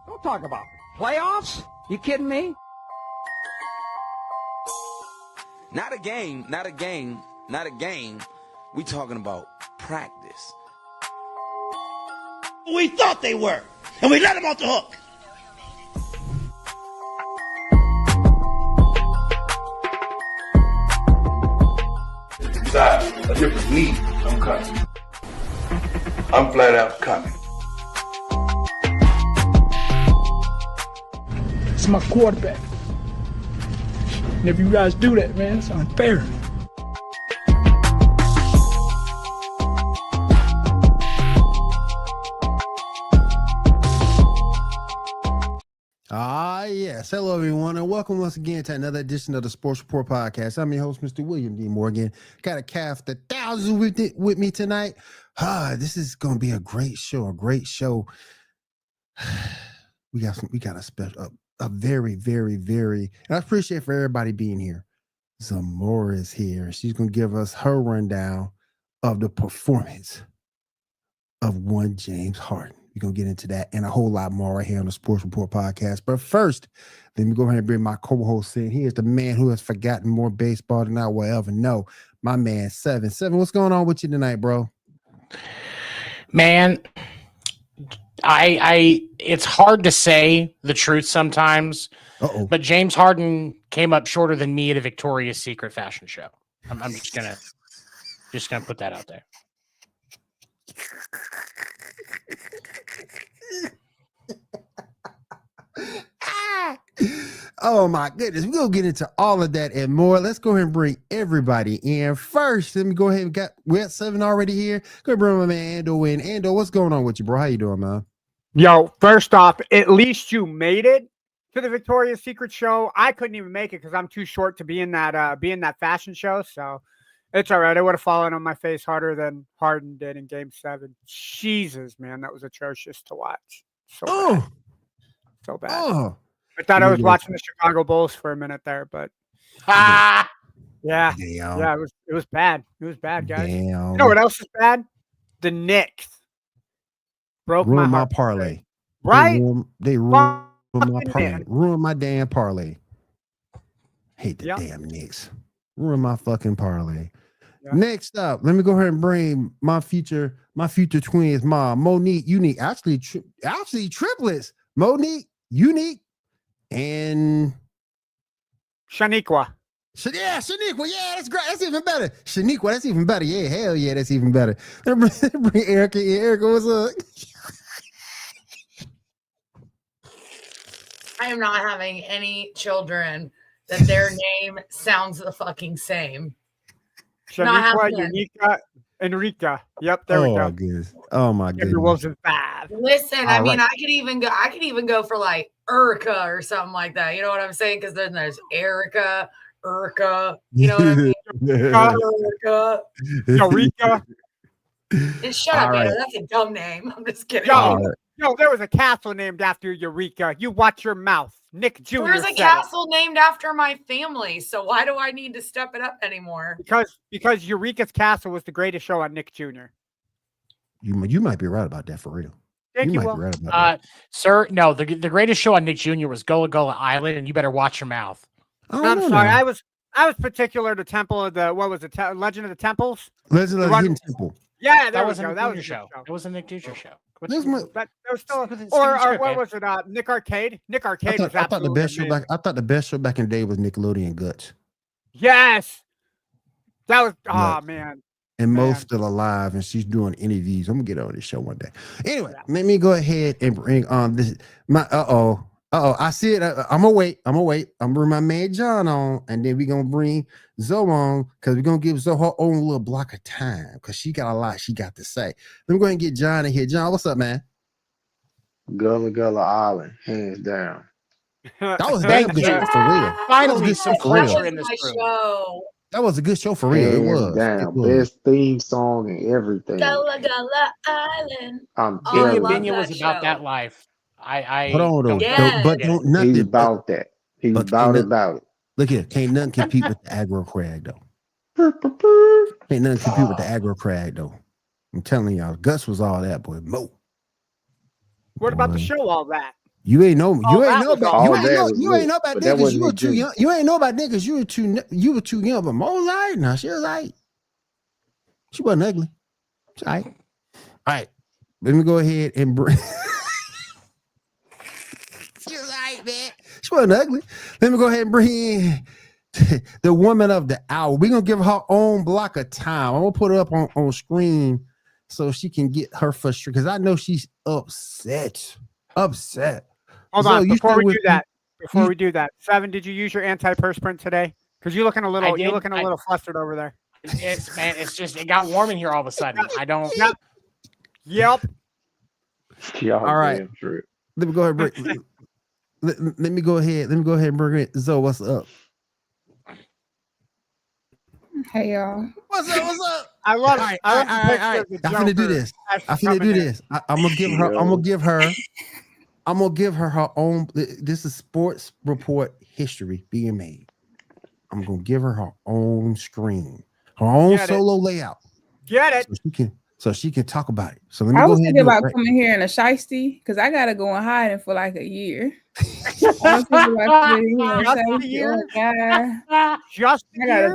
Don't talk about playoffs. You kidding me? Not a game, not a game, not a game. We talking about practice. We thought they were, and we let them off the hook. Besides, a different need, I'm coming. I'm flat out coming. It's my quarterback. And if you guys do that, man, it's unfair. Yes. Hello, everyone, and welcome once again to another edition of the Sports Report Podcast. I'm your host, Mr. William D. Morgan. Got a calf the thousands with me tonight. This is going to be a great show. We got a special, a very, very, very, and I appreciate for everybody being here. Zamora is here. She's going to give us her rundown of the performance of one James Harden. We're going to get into that and a whole lot more right here on the Sports Report Podcast. But first, let me go ahead and bring my co-host in. He is the man who has forgotten more baseball than I will ever know. My man, Seven. Seven, what's going on with you tonight, bro? Man, it's hard to say the truth sometimes, but James Harden came up shorter than me at a Victoria's Secret fashion show. I'm just gonna put that out there. Oh my goodness, we're gonna get into all of that and more. Let's go ahead and bring everybody in. First, let me go ahead and we got Seven already here. Go ahead and bring my man Ando in. Ando, what's going on with you, bro? How you doing, man? Yo, first off, at least you made it to the Victoria's Secret show. I couldn't even make it because I'm too short to be in that fashion show. So it's all right. I would have fallen on my face harder than Harden did in Game 7. Jesus, man, that was atrocious to watch. So bad. I thought I was watching the Chicago Bulls for a minute there, but yeah, it was bad. It was bad, guys. Damn. You know what else is bad? The Knicks broke my parlay. Right? They ruined my parlay. Ruined my damn parlay. Hate the damn Knicks. Ruined my fucking parlay. Yep. Next up, let me go ahead and bring my future twins, mom, Monique, Unique, actually triplets, Monique, Unique, and Shaniqua. Shaniqua. Yeah, that's great. That's even better. Shaniqua, that's even better. Yeah, hell yeah, that's even better. Bring Erica in. Erica, what's up? I am not having any children that their name sounds the fucking same. Shaniqua, Unica, Enrica. Yep, there we go. Goodness. Oh my goodness. Wasn't bad. Listen, I mean, I could even go for like Erica or something like that. You know what I'm saying? Because then there's Erica, Urka. You know what I mean? Erica, Eureka. Shut up, Anna. That's a dumb name. I'm just kidding. Yo, there was a castle named after Eureka. You watch your mouth. Nick Jr. There's a castle named after my family, so why do I need to step it up anymore? Because Eureka's Castle was the greatest show on Nick Jr. You might be right about that for real. Thank you, might Will. be right about that. Sir, no, the greatest show on Nick Jr. was Gullah Gullah Island, and you better watch your mouth. I'm sorry, I was particular to Temple of the Legend of the Temples. Legend of the Hidden Temple. Yeah, that was a that was a show. It was a Nick Jr. show. That was still, or what was it? Nick Arcade. Nick Arcade was I thought the best show back. I thought the best show back in the day was Nickelodeon Guts. Yes, that was. Oh man, And Man. Mo's still alive, and she's doing interviews. I'm gonna get her on this show one day. Anyway, let me go ahead and bring on this. My I see it. I'm gonna wait. I'm gonna bring my man John on, and then we're gonna bring Zoe on because we're gonna give Zoe her own little block of time because she got a lot she got to say. Let me go ahead and get John in here. John, what's up, man? Gullah Island, hands down. That was a damn good show for real. Finally, some for real. culture in this My room. show. That was a good show for real. It Hands was. down. It was. Best theme song and everything. Gullah Island. I'm Oh, I Binya love telling Binya you. was that about show. that life. I Hold on, though. Yes. But don't He's nothing. about that. He's but about can't about it. Look here, can't nothing compete with the aggro crag though. Can't nothing compete with the aggro crag though. I'm telling y'all, Gus was all that boy. Mo. What about the Boy. show? All that. You ain't know. You ain't that know was about. all You that ain't know. was You ain't lit, know about but that that because you were wasn't too their young. You ain't know about that because you were too. You were too young. But Mo was right now. She was like. She wasn't ugly. She all right. All right. Let me go ahead and bring. She was like, man. She wasn't ugly. Let me go ahead and bring in the woman of the hour. We're gonna give her own block of time. I'm gonna put her up on screen so she can get her frustration because I know she's upset. Hold So on, you before still we with do that, you- Seven, did you use your antiperspirant today? Because you're looking a little, flustered over there. It's just it got warm in here all of a sudden. I don't. Yep. Y'all All right. damn true. Let me go ahead and bring let me go ahead and bring it. Zoe, what's up? Hey y'all. What's up? I love it. All right. I finna do this. I'm gonna give her her own. This is sports report history being made. I'm gonna give her her own screen, her own solo layout. Get it? So she can talk about it. So let me I go was ahead. thinking about coming here in a shiesty because I gotta go and hiding for like a year. I gotta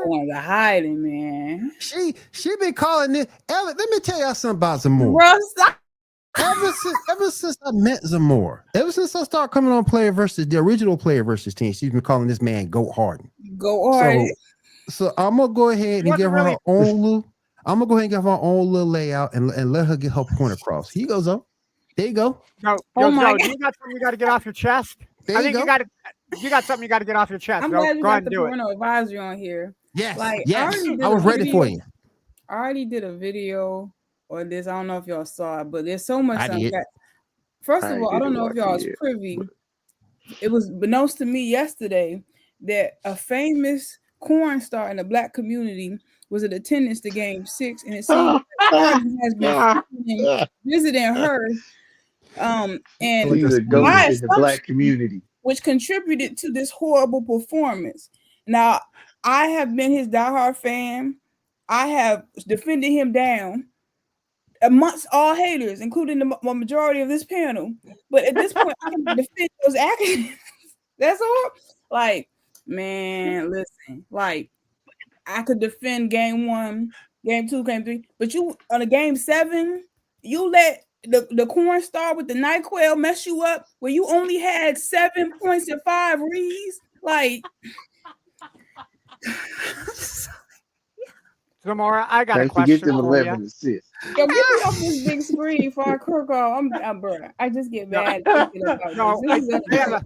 go into hiding, man. She been calling this. Let me tell y'all something about Zamora. Ever since I met Zamora, ever since I started coming on the original Player versus team, she's been calling this man Goat Harden. Go Harden. So I'm gonna go ahead and give her her own little. I'm gonna go ahead and give her her own little layout and let her get her point across. Here you go, Zoe. There you go. No, you got something you got to get off your chest. There you go. You got something you got to get off your chest. I'm glad you got the parental advisory on here. Yes, like I was ready for you. I already did a video on this. I don't know if y'all saw it, but there's so much. First of all, I don't know if y'all was privy. It was announced to me yesterday that a famous corn star in the Black community was in attendance to Game 6, and it seems Harden has been visiting her. And my in the Black community, which contributed to this horrible performance. Now, I have been his diehard fan. I have defended him down amongst all haters, including the majority of this panel. But at this point, I can defend those actions. That's all. Like, man, listen. Like, I could defend Game 1, Game 2, Game 3, but you on a Game 7, you let the corn star with the NyQuil mess you up where you only had 7 points and 5 reads. Like, Zamora, I got a question to get them 11 assists. Yo, get me off this big screen for I crook off. Bro, I just get mad.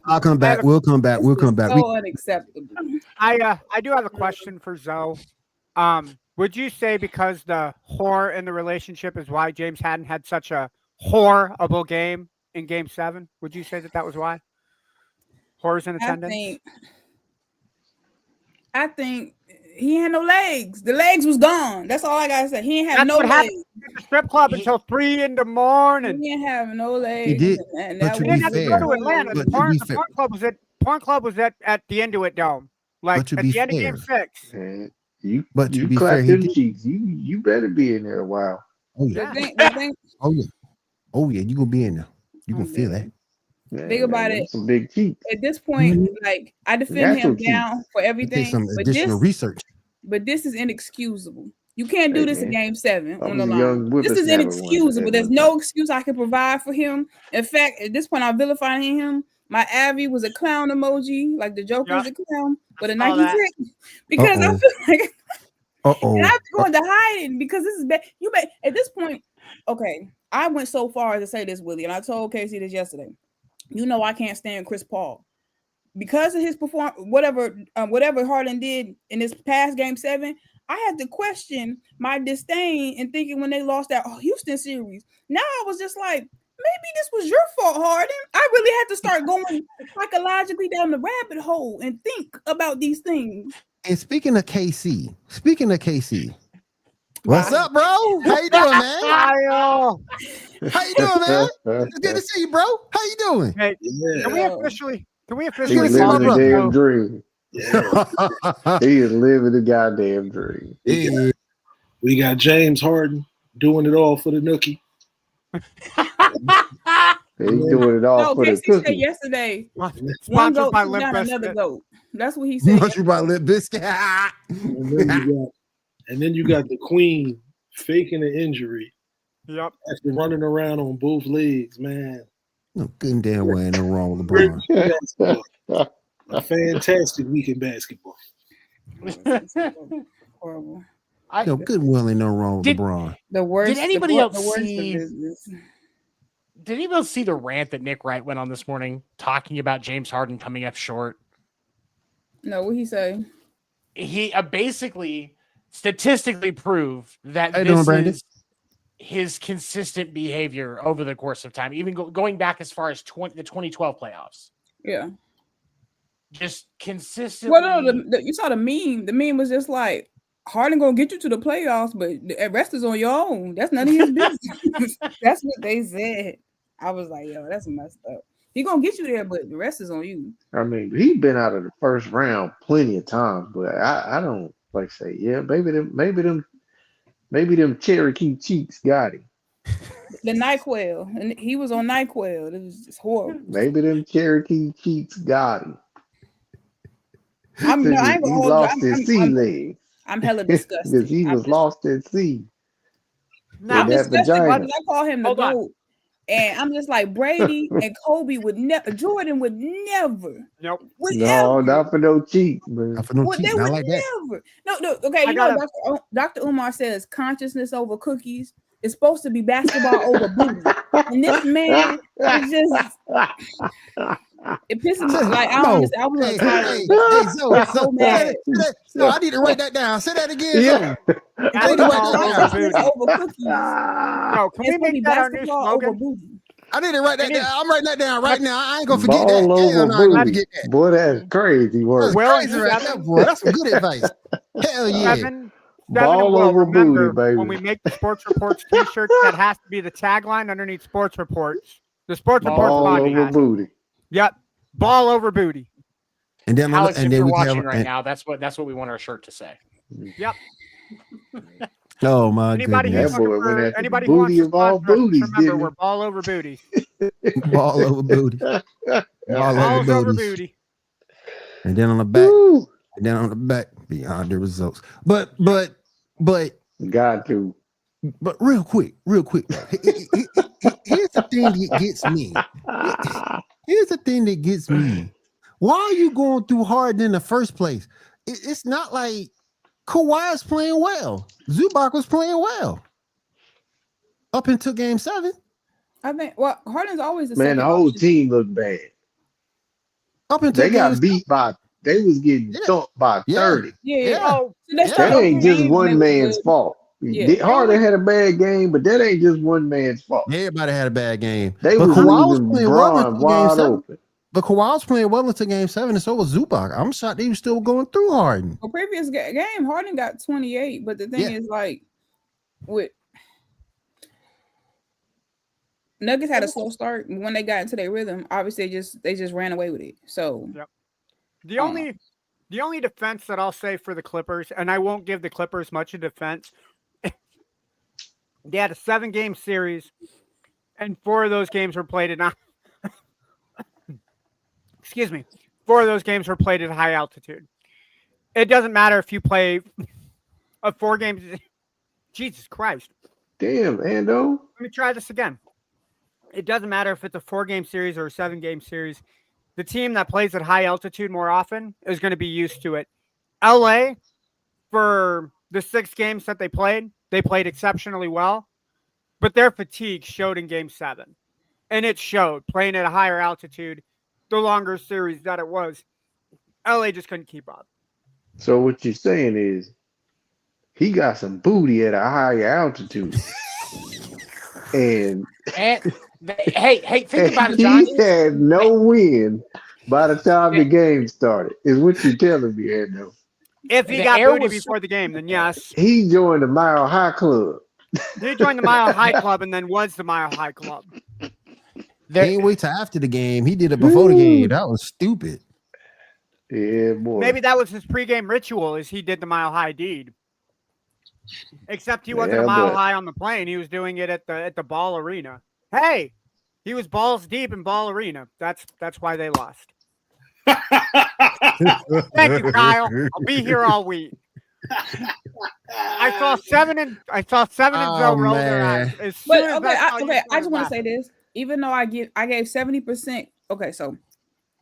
I'll come back. We'll come back. So unacceptable. I do have a question for Zoe. Would you say because the whore in the relationship is why James Harden had such a horrible game in Game 7? Would you say that was why? Whores in attendance? I think he had no legs. The legs was gone. That's all I gotta say. He ain't have no legs. At the strip club until 3 in the morning. He didn't have no legs. He did. But to be fair, the porn club was at the Intuit Dome. Like at the end of Game 6. You clap them cheeks. You better be in there a while. Oh yeah. Oh yeah. You gonna be in there. You gonna feel that. Think about it. Some big teeth. At this point, like I defend him down for everything. Some additional research. But this is inexcusable. You can't do this in Game 7 on the line. This is inexcusable. There's no excuse I can provide for him. In fact, at this point, I'm vilifying him. My Abby was a clown emoji, like the Joker is a clown, but a Nike trick. Because I feel like And I have to go into hiding because this is bad. At this point, okay, I went so far as to say this, Willie, and I told Casey this yesterday. You know I can't stand Chris Paul. Because of his whatever Harden did in this past game 7, I had to question my disdain and thinking when they lost that Houston series. Now I was just like, maybe this was your fault, Harden. I really had to start going psychologically down the rabbit hole and think about these things. And speaking of KC, what's up, bro? How you doing, man? How you doing, man? It's good to see you, bro. How you doing? Hey, can we officially He's living the damn dream. Yeah. He is living the goddamn dream. We got James Harden doing it all for the nookie. He's doing it all for the Casey cookie. said yesterday, Sponsored goat by took Limp down Bizkit. another goat. That's what he said. Sponsored by Limp Bizkit. And then you got the Queen faking an injury. Yep. After running around on both legs, man. No good and damn well ain't no wrong with LeBron. A fantastic week in basketball. Horrible. No good and well ain't no wrong with LeBron. The worst. Did anybody else the worst of see? business. Did anyone else see the rant that Nick Wright went on this morning talking about James Harden coming up short? No, what he say? He basically statistically proved that How you doing, this Brandon? is his consistent behavior over the course of time, even going back as far as the 2012 playoffs. Yeah. Just consistently. Well, no, you saw the meme. The meme was just like, Harden gonna get you to the playoffs, but the rest is on your own. That's none of his business. That's what they said. I was like, yo, that's messed up. He gonna get you there, but the rest is on you. I mean, he's been out of the first round plenty of times, but I don't like say, yeah, maybe them Cherokee cheeks got him. The NyQuil, and he was on NyQuil. It was just horrible. Maybe them Cherokee cheeks got him. I ain't gonna He hold lost you. his sea legs. I'm hella disgusted. Because he was lost at sea. I'm in that disgusted. Why vagina. did I call him the GOAT? And I'm just like, Brady and Kobe would never, Jordan would never. Nope. No, not for no cheeks, man. Not for no cheeks. They Not would like that. never. No. Okay, you know what Dr. Umar says consciousness over cookies. It's supposed to be basketball over booty. And this man is just it pisses me like I don't understand. I was so mad. No, I need to write that down. Say that again. Yeah. I need to write that down. Over cookies. No, can we make that our new slogan? I need to write that down. I'm writing that down right now. I ain't gonna forget that. Ball over Hell no, I ain't gonna booty. forget that. Boy, that's crazy work. That's crazy right there, boy. That's some good advice. Hell yeah. Seven Ball will over remember booty, baby. when we make the Sports Reports t-shirt, that has to be the tagline underneath Sports Reports. The Sports Reports Ball over podcast. booty. Yep. Ball over booty. And then Alex, and if then you're we watching have right now, that's what we want our shirt to say. Yep. Oh my Anybody goodness. That boy went for after anybody the who wants booty to of all sponsor us, booties, remember didn't we're he? ball over booty. Ball over booty. Ball Balls over over booty. booty. And then on the back. Woo. And then on the back, beyond the results. But Got to. But real quick, here's the thing that gets me. Here's the thing that gets me. Why are you going through Harden in the first place? It's not like Kawhi's playing well. Zubac was playing well up until Game 7. I think. Well, Harden's always the Man, the whole team looked bad. Up until They got beat by. They was getting thumped by 30. Yeah. That ain't just one man's fault. Yeah. Harden had a bad game, but that ain't just one man's fault. Everybody had a bad game. They But was Kawhi was leaving playing well Bron until Game wide 7. open. But Kawhi was playing well until Game 7, and so was Zubac. I'm shocked he was still going through Harden. Well, previous game, Harden got 28, but the thing is, like, with Nuggets had a slow start when they got into their rhythm. Obviously, they just ran away with it. So, The only defense that I'll say for the Clippers, and I won't give the Clippers much of defense, they had a 7-game series, and 4 of those games were played at excuse me, 4 of those games were played at high altitude. It doesn't matter if you play a 4 games. Jesus Christ. Damn, Ando. Let me try this again. It doesn't matter if it's a 4-game series or a 7-game series. The team that plays at high altitude more often is going to be used to it. LA, for the 6 games that they played exceptionally well, but their fatigue showed in Game 7. And it showed playing at a higher altitude, the longer series that it was. LA just couldn't keep up. So what you're saying is he got some booty at a higher altitude. and hey, think about it, he John. had no win by the time the game started, is what you're telling me, Ando. If he got booty before the game, then yes. He joined the Mile High Club. He joined the Mile High Club and then was the Mile High Club. He ain't wait till after the game. He did it before the game. That was stupid. Yeah, boy. Maybe that was his pregame ritual, is he did the Mile High deed. Except he wasn't a mile high on the plane. He was doing it at the Ball Arena. Hey, he was balls deep in Ball Arena. That's why they lost. Thank you, Kyle. I'll be here all week. I saw 7 and 0 roll their eyes. I just want to say this. Even though I gave 70%. Okay, so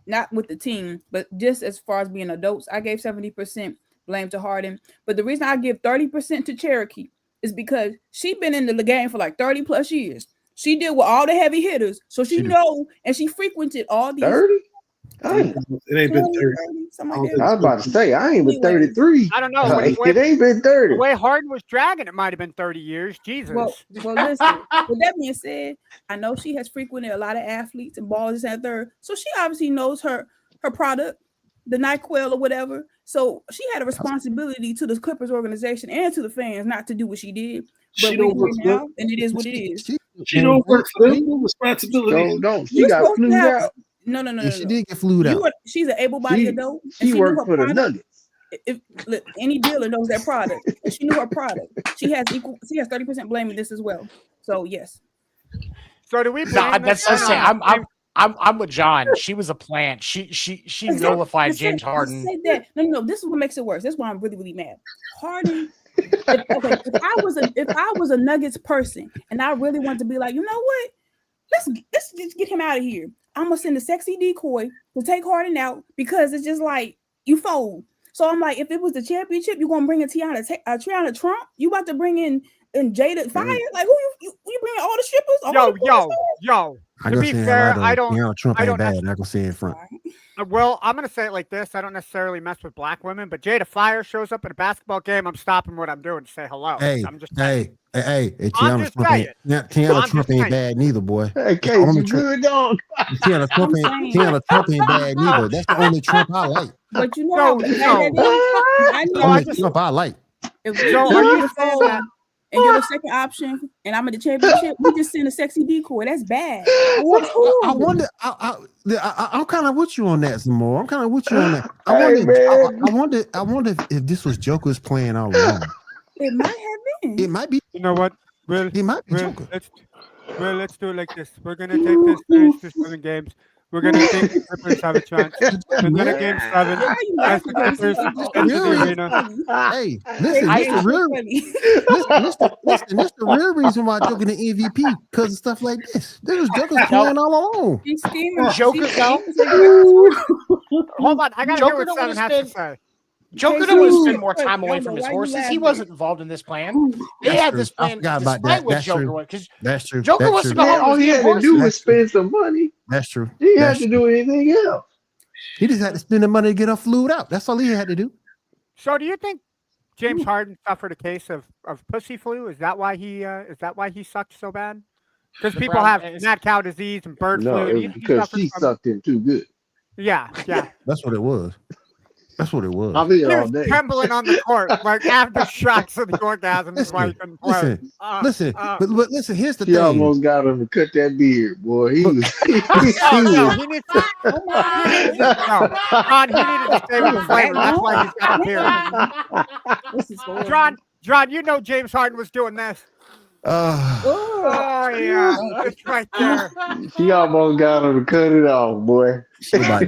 not with the team, but just as far as being adults, I gave 70% blame to Harden. But the reason I give 30% to Cherokee is because she been in the game for like 30 plus years. She did with all the heavy hitters, so she know, and she frequented all these. 30? It ain't been 30. I was about to say, I ain't been 33. I don't know. It ain't been 30. The way Harden was dragging, it might have been 30 years. Jesus. Well, listen. With that being said, I know she has frequented a lot of athletes and ballers at third, so she obviously knows her product, the NyQuil or whatever. So she had a responsibility to the Clippers organization and to the fans not to do what she did. But she don't work now, and it is what it is. She don't work for them. Responsibility. She got flued out. No. She did get flued out. She's an able-bodied adult. She worked for the Nuggets. Look, any dealer knows that product. And she knew her product. She has 30% blame in this as well. So yes. So do we? I'm with John. She was a plant. She nullified James Harden. Say that. No. This is what makes it worse. That's why I'm really, really mad. Harden. If I was a Nuggets person and I really wanted to be like, you know what? Let's just get him out of here. I'm gonna send a sexy decoy to take Harden out because it's just like you fold. So I'm like, if it was the championship, you're gonna bring in Tiana Trump. You about to bring in Jada Fire? Like who you bring all the strippers? Yo. To be fair, I don't. Trump ain't bad. I can say in front. Well, I'm gonna say it like this. I don't necessarily mess with black women, but Jada Fire shows up at a basketball game. I'm stopping what I'm doing to say hello. Hey, Tiana Trump ain't bad neither, boy. Hey, Case, you good, dog? Tiana Trump ain't bad neither. That's the only Trump I like. But you know, Trump I like. If you fold and you're the second option, and I'm in the championship, we just send a sexy decoy. That's bad. I wonder. I'm kind of with you on that some more. I'm kind of with you on that. I wonder if this was Joker's plan all along. It might have been. It might be. You know what? It might be Joker. Let's do it like this. We're gonna take this series to 7 games. We're gonna think the Clippers have a chance. And then at Game 7, as the Clippers into the arena. Hey, listen, this the real reason why Joker the MVP, because of stuff like this. This was Joker's plan all along. He's scheming. Joker, hold on, I gotta hear what Seven has to say. Joker would have spent more time away from his horses. He wasn't involved in this plan. They had this plan despite what Joker was. That's true. Joker was to go home. All he had to do was spend some money. That's true. He didn't have to do anything else. He just had to spend the money to get her flued out. That's all he had to do. So, do you think James Harden suffered a case of pussy flu? Is that why he sucked so bad? Because people have mad cow disease and bird flu. No, it was because she sucked him too good. Yeah. That's what it was. That's what it was. I'll be He all was day. trembling on the court, like after shots of the orgasm. Listen, but listen. Here's the She thing. almost got him to cut that beard, boy. He was. He needed to stay with the flavor. That's why he's got a beard. John, you know James Harden was doing this. Oh yeah, it's right there. She almost got him to cut it off, boy. She put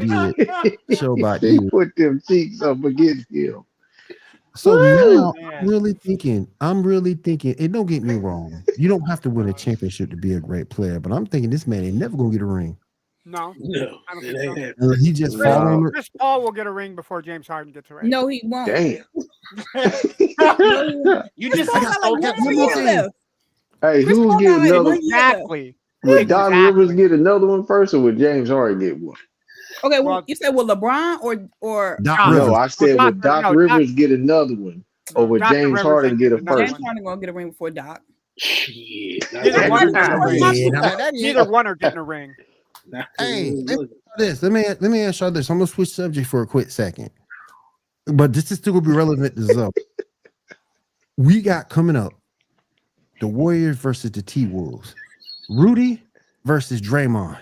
them cheeks up against him. So now I'm really thinking, and don't get me wrong, you don't have to win a championship to be a great player, but I'm thinking this man ain't never gonna get a ring. No. No, I don't it think ain't so. He just No. fall on it. Chris Paul will get a ring before James Harden gets a ring. No, he won't. Damn. You Chris just Paul got like one more One year more thing. left. Hey, Chris who Paul would get got like another? 1 year left. Exactly. Would Doc Exactly. Rivers get another one first, or would James Harden get one? Okay, well, Well, you said will LeBron or Doc Doc. Rivers. No, I said Doc- would Doc no, Rivers get another one, or would Dr. James Rivers Harden ain't get a getting another first? James one. Harden gonna get a ring before Doc. Shit. Neither one are getting a ring. Yeah, Neither one are getting a ring. Hey, let me ask you this. Let me ask y'all this. I'm gonna switch subject for a quick second, but this is still gonna be relevant to Zoe. We got coming up the Warriors versus the T Wolves, Rudy versus Draymond.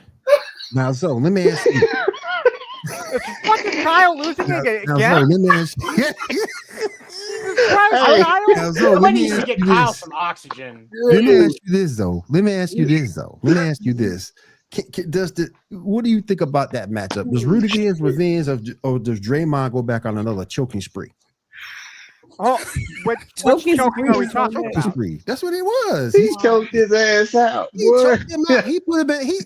Now, so let me ask you. It's fucking Kyle losing again. Now, so let me ask you. Now, so Somebody let me needs to ask get you Kyle this. some oxygen. Let me ask you this though. Let me ask you this. What do you think about that matchup? Does Rudy get his revenge, or does Draymond go back on another choking spree? Oh, which choking are we talking Choking about? spree. That's what it was. He choked his ass out. He Boy. choked him out. He put him in. He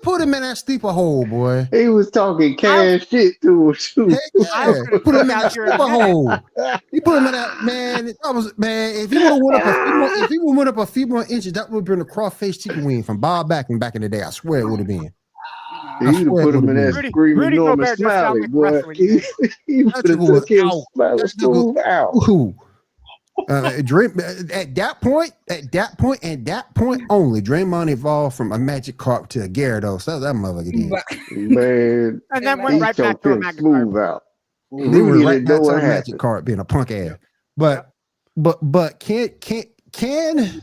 put him in that sleeper hole, boy. He was talking cash shit to him too. Heck yeah. He put him in that sleeper hole. He put him in that, man. That was, man. If he would have went up a few more inches, that would have been a crawfish chicken wing from Bob back in the day. I swear it would have been. You'd have put him in that screaming Norman Smiley, boy. He would have took him Smiley Smooth out. At that point only, Draymond evolved from a magic carp to a Gyarados. That's that motherfucker did. Man, and then he went right back choked to a him magic smooth carp. out. They went Rudy right didn't back know to what a magic happened. carp being a punk ass. But can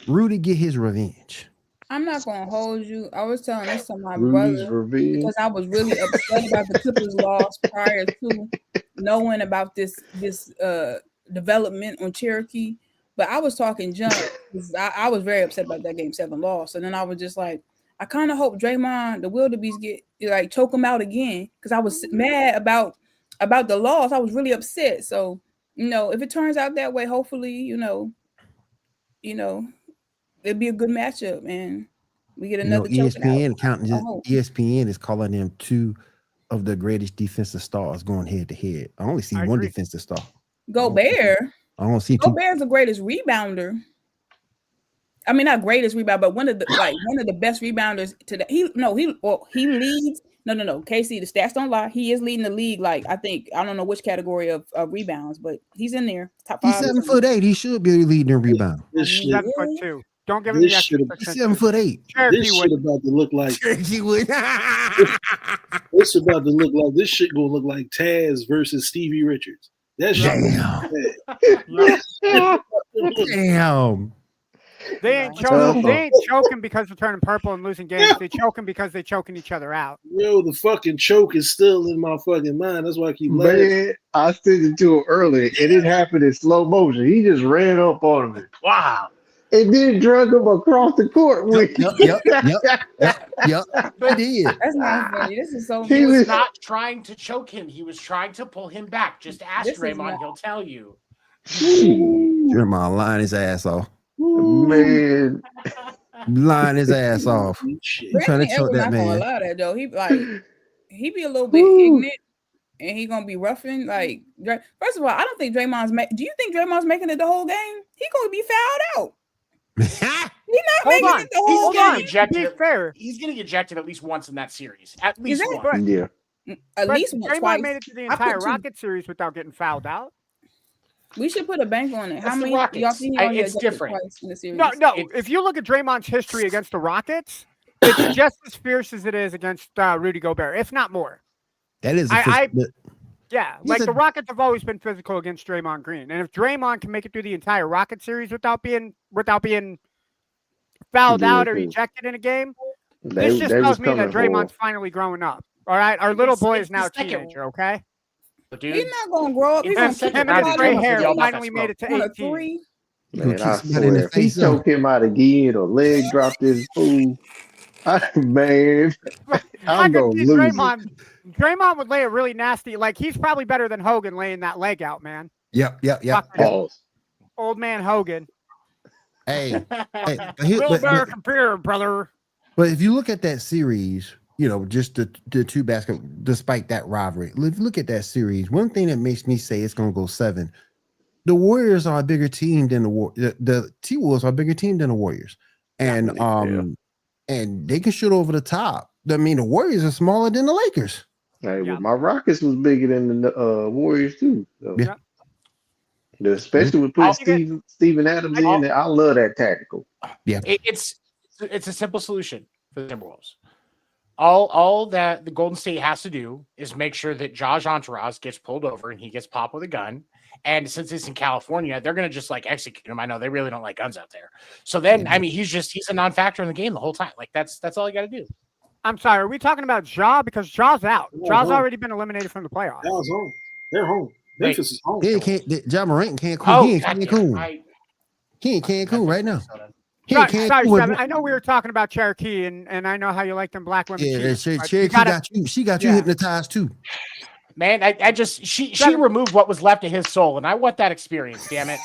Rudy get his revenge? I'm not gonna hold you. I was telling this to my Rudy's brother revenge. because I was really upset about the Clippers loss prior to knowing about this development on Cherokee. But I was talking junk because I was very upset about that Game 7 loss. And then I was just like, I kind of hope Draymond, the wildebeest, choke him out again because I was mad about the loss. I was really upset. So, if it turns out that way, hopefully, it'd be a good matchup, and we get another ESPN is calling them two of the greatest defensive stars going head to head. I only see one defensive star. Gobert. I don't see two. Gobert's the greatest rebounder. I mean, not greatest rebounder, but one of the best rebounders today. He leads. No. KC, the stats don't lie. He is leading the league. I don't know which category of rebounds, but he's in there. Top 5. He's 7'8". He should be leading in rebound. 7'2". Don't give him the extra. He's 7'8". This shit about to look like. Cherokee would. It's about to look like this shit gonna look like Taz versus Stevie Richards. That's damn. They ain't choking because they're turning purple and losing games. They choking because they're choking each other out. Yo, the fucking choke is still in my fucking mind. That's why I keep laughing. Man, I sent it to him earlier, and it happened in slow motion. He just ran up on him. Wow. And then drug him across the court with Yep. He did. That's not funny. This is so. He was not trying to choke him. He was trying to pull him back. Just ask Draymond; he'll tell you. Draymond lying his ass off. Man, lying his ass off. Trying to choke that man. Though he be a little bit ignorant, and he gonna be roughing. First of all, I don't think Draymond's. Do you think Draymond's making it the whole game? He gonna be fouled out. He's not making it the whole game. He's getting ejected at least once in that series. At least once. Yeah. At least Draymond twice. made it to the entire Rocket series without getting fouled out. We should put a bank on it. How many y'all see it's different. In the series? No. If you look at Draymond's history against the Rockets, it's just as fierce as it is against Rudy Gobert, if not more. That is. The Rockets have always been physical against Draymond Green, and if Draymond can make it through the entire Rocket series without being fouled out or ejected in a game, this just tells me that Draymond's finally growing up. All right, our little boy is now a teenager. Okay. He's not gonna grow up. He's gonna his gray hair finally made it to 18. Man, I swear, if he choke him out again or leg drop this fool, man, I'm gonna lose it. Draymond would lay a really nasty. He's probably better than Hogan laying that leg out, man. Yep. Old man Hogan. Hey, American beer, brother. But if you look at that series, just the two basketball, despite that rivalry, if you look at that series, one thing that makes me say it's going to go 7. The Warriors are a bigger team than the T-Wolves are a bigger team than the Warriors, and and they can shoot over the top. I mean, the Warriors are smaller than the Lakers. Hey, well, my Rockets was bigger than the Warriors too. So. Yeah. Especially with putting Steven Adams in there. I love that tactical. Yeah. It's a simple solution for the Timberwolves. All that the Golden State has to do is make sure that Josh Entourage gets pulled over and he gets popped with a gun. And since it's in California, they're going to just like execute him. I know they really don't like guns out there. So then, I mean, he's a non-factor in the game the whole time. Like that's all you got to do. I'm sorry. Are we talking about Ja? Because Ja's out. Ja's already been eliminated from the playoffs. Ja's home. They're home. Memphis is home. Ja Morant can't Oh, he ain't Cancun. He ain't Cancun right now. Sorry, Seven. I know we were talking about Cherokee, and I know how you like them black women. Yeah, Cherokee she got you hypnotized too. Man, she removed what was left of his soul, and I want that experience. Damn it!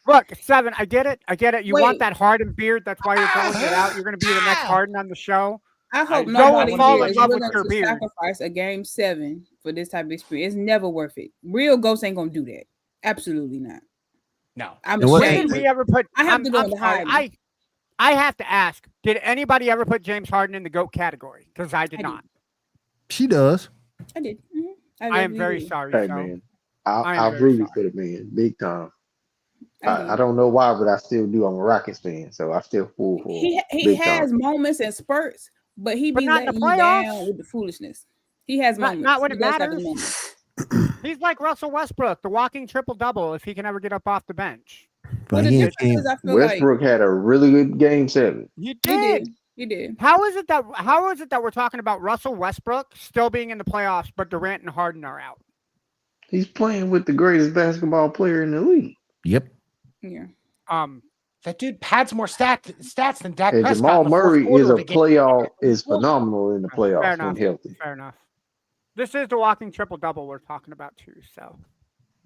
Look, Seven. I get it. You want that Harden beard? That's why you're going it out. You're going to be the next Harden on the show. I hope nobody is willing to sacrifice a game 7 for this type of experience. It's never worth it. Real ghosts ain't gonna do that. Absolutely not. No. When did we ever put? I have to go into hiding. I have to ask. Did anybody ever put James Harden in the GOAT category? Because I did not. She does. I did. I am very sorry. Hey man, I rooted for the man big time. I don't know why, but I still do. I'm a Rockets fan, so I still pull for him. He has moments and spurts, but he be letting you down with the foolishness. He has moments. Not when it matters. He's like Russell Westbrook, the walking triple-double, if he can ever get up off the bench. But Westbrook had a really good game 7. He did. He did. How is it that we're talking about Russell Westbrook still being in the playoffs, but Durant and Harden are out? He's playing with the greatest basketball player in the league. Yep. Yeah. That dude pads more stats than Dak And Prescott. Jamal Murray is is phenomenal in the playoffs when healthy. Fair enough. This is the walking triple-double we're talking about too. So.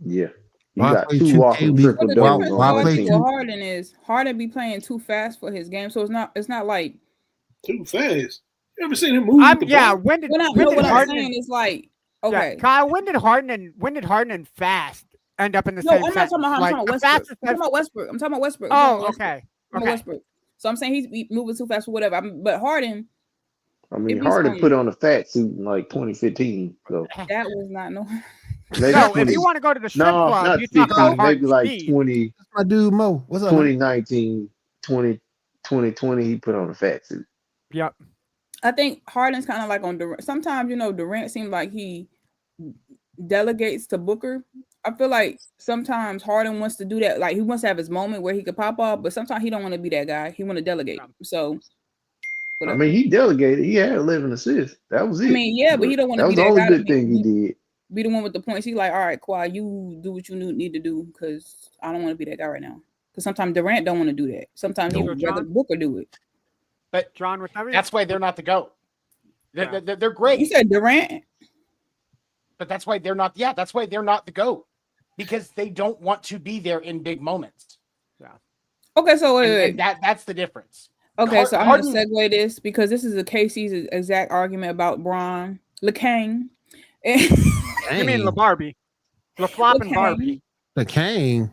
Yeah. You got 2 walking triple doubles. Harden is Harden be playing too fast for his game, so it's not like too fast. You ever seen him move? When did what I'm Harden? saying is like okay, Kyle. When did Harden and fast end up in the same? I'm not talking about Westbrook. I'm talking about Westbrook. Oh, okay. Westbrook. So I'm saying he's moving too fast or whatever. But Harden. I mean, Harden put on a fat suit in like 2015. So that was not no. No, if you want to go to the strip club, you talk about maybe like speed. 20. My dude Mo, what's up? 2019, 2020, he put on a fat suit. Yep. I think Harden's kind of like on Durant. Sometimes Durant seems like he delegates to Booker. I feel like sometimes Harden wants to do that. Like he wants to have his moment where he could pop off, but sometimes he don't want to be that guy. He want to delegate. So. I mean, he delegated. He had 11 assists. That was it. I mean, yeah, but he don't want to be that that was the guy. only good thing he did. Be the one with the points. He's like, all right, Kawhi, you do what you need to do because I don't want to be that guy right now. Because sometimes Durant don't want to do that. Sometimes he would rather Booker do it. But John, that's why they're not the GOAT. They're great. You said Durant, but that's why they're not. Yeah, that's why they're not the GOAT because they don't want to be there in big moments. Yeah. Okay, so wait. That's the difference. Okay, so I'm going to segue this because this is a Casey's exact argument about Bron LeCane. You mean LaBarbie? LaFlop and Barbie. The king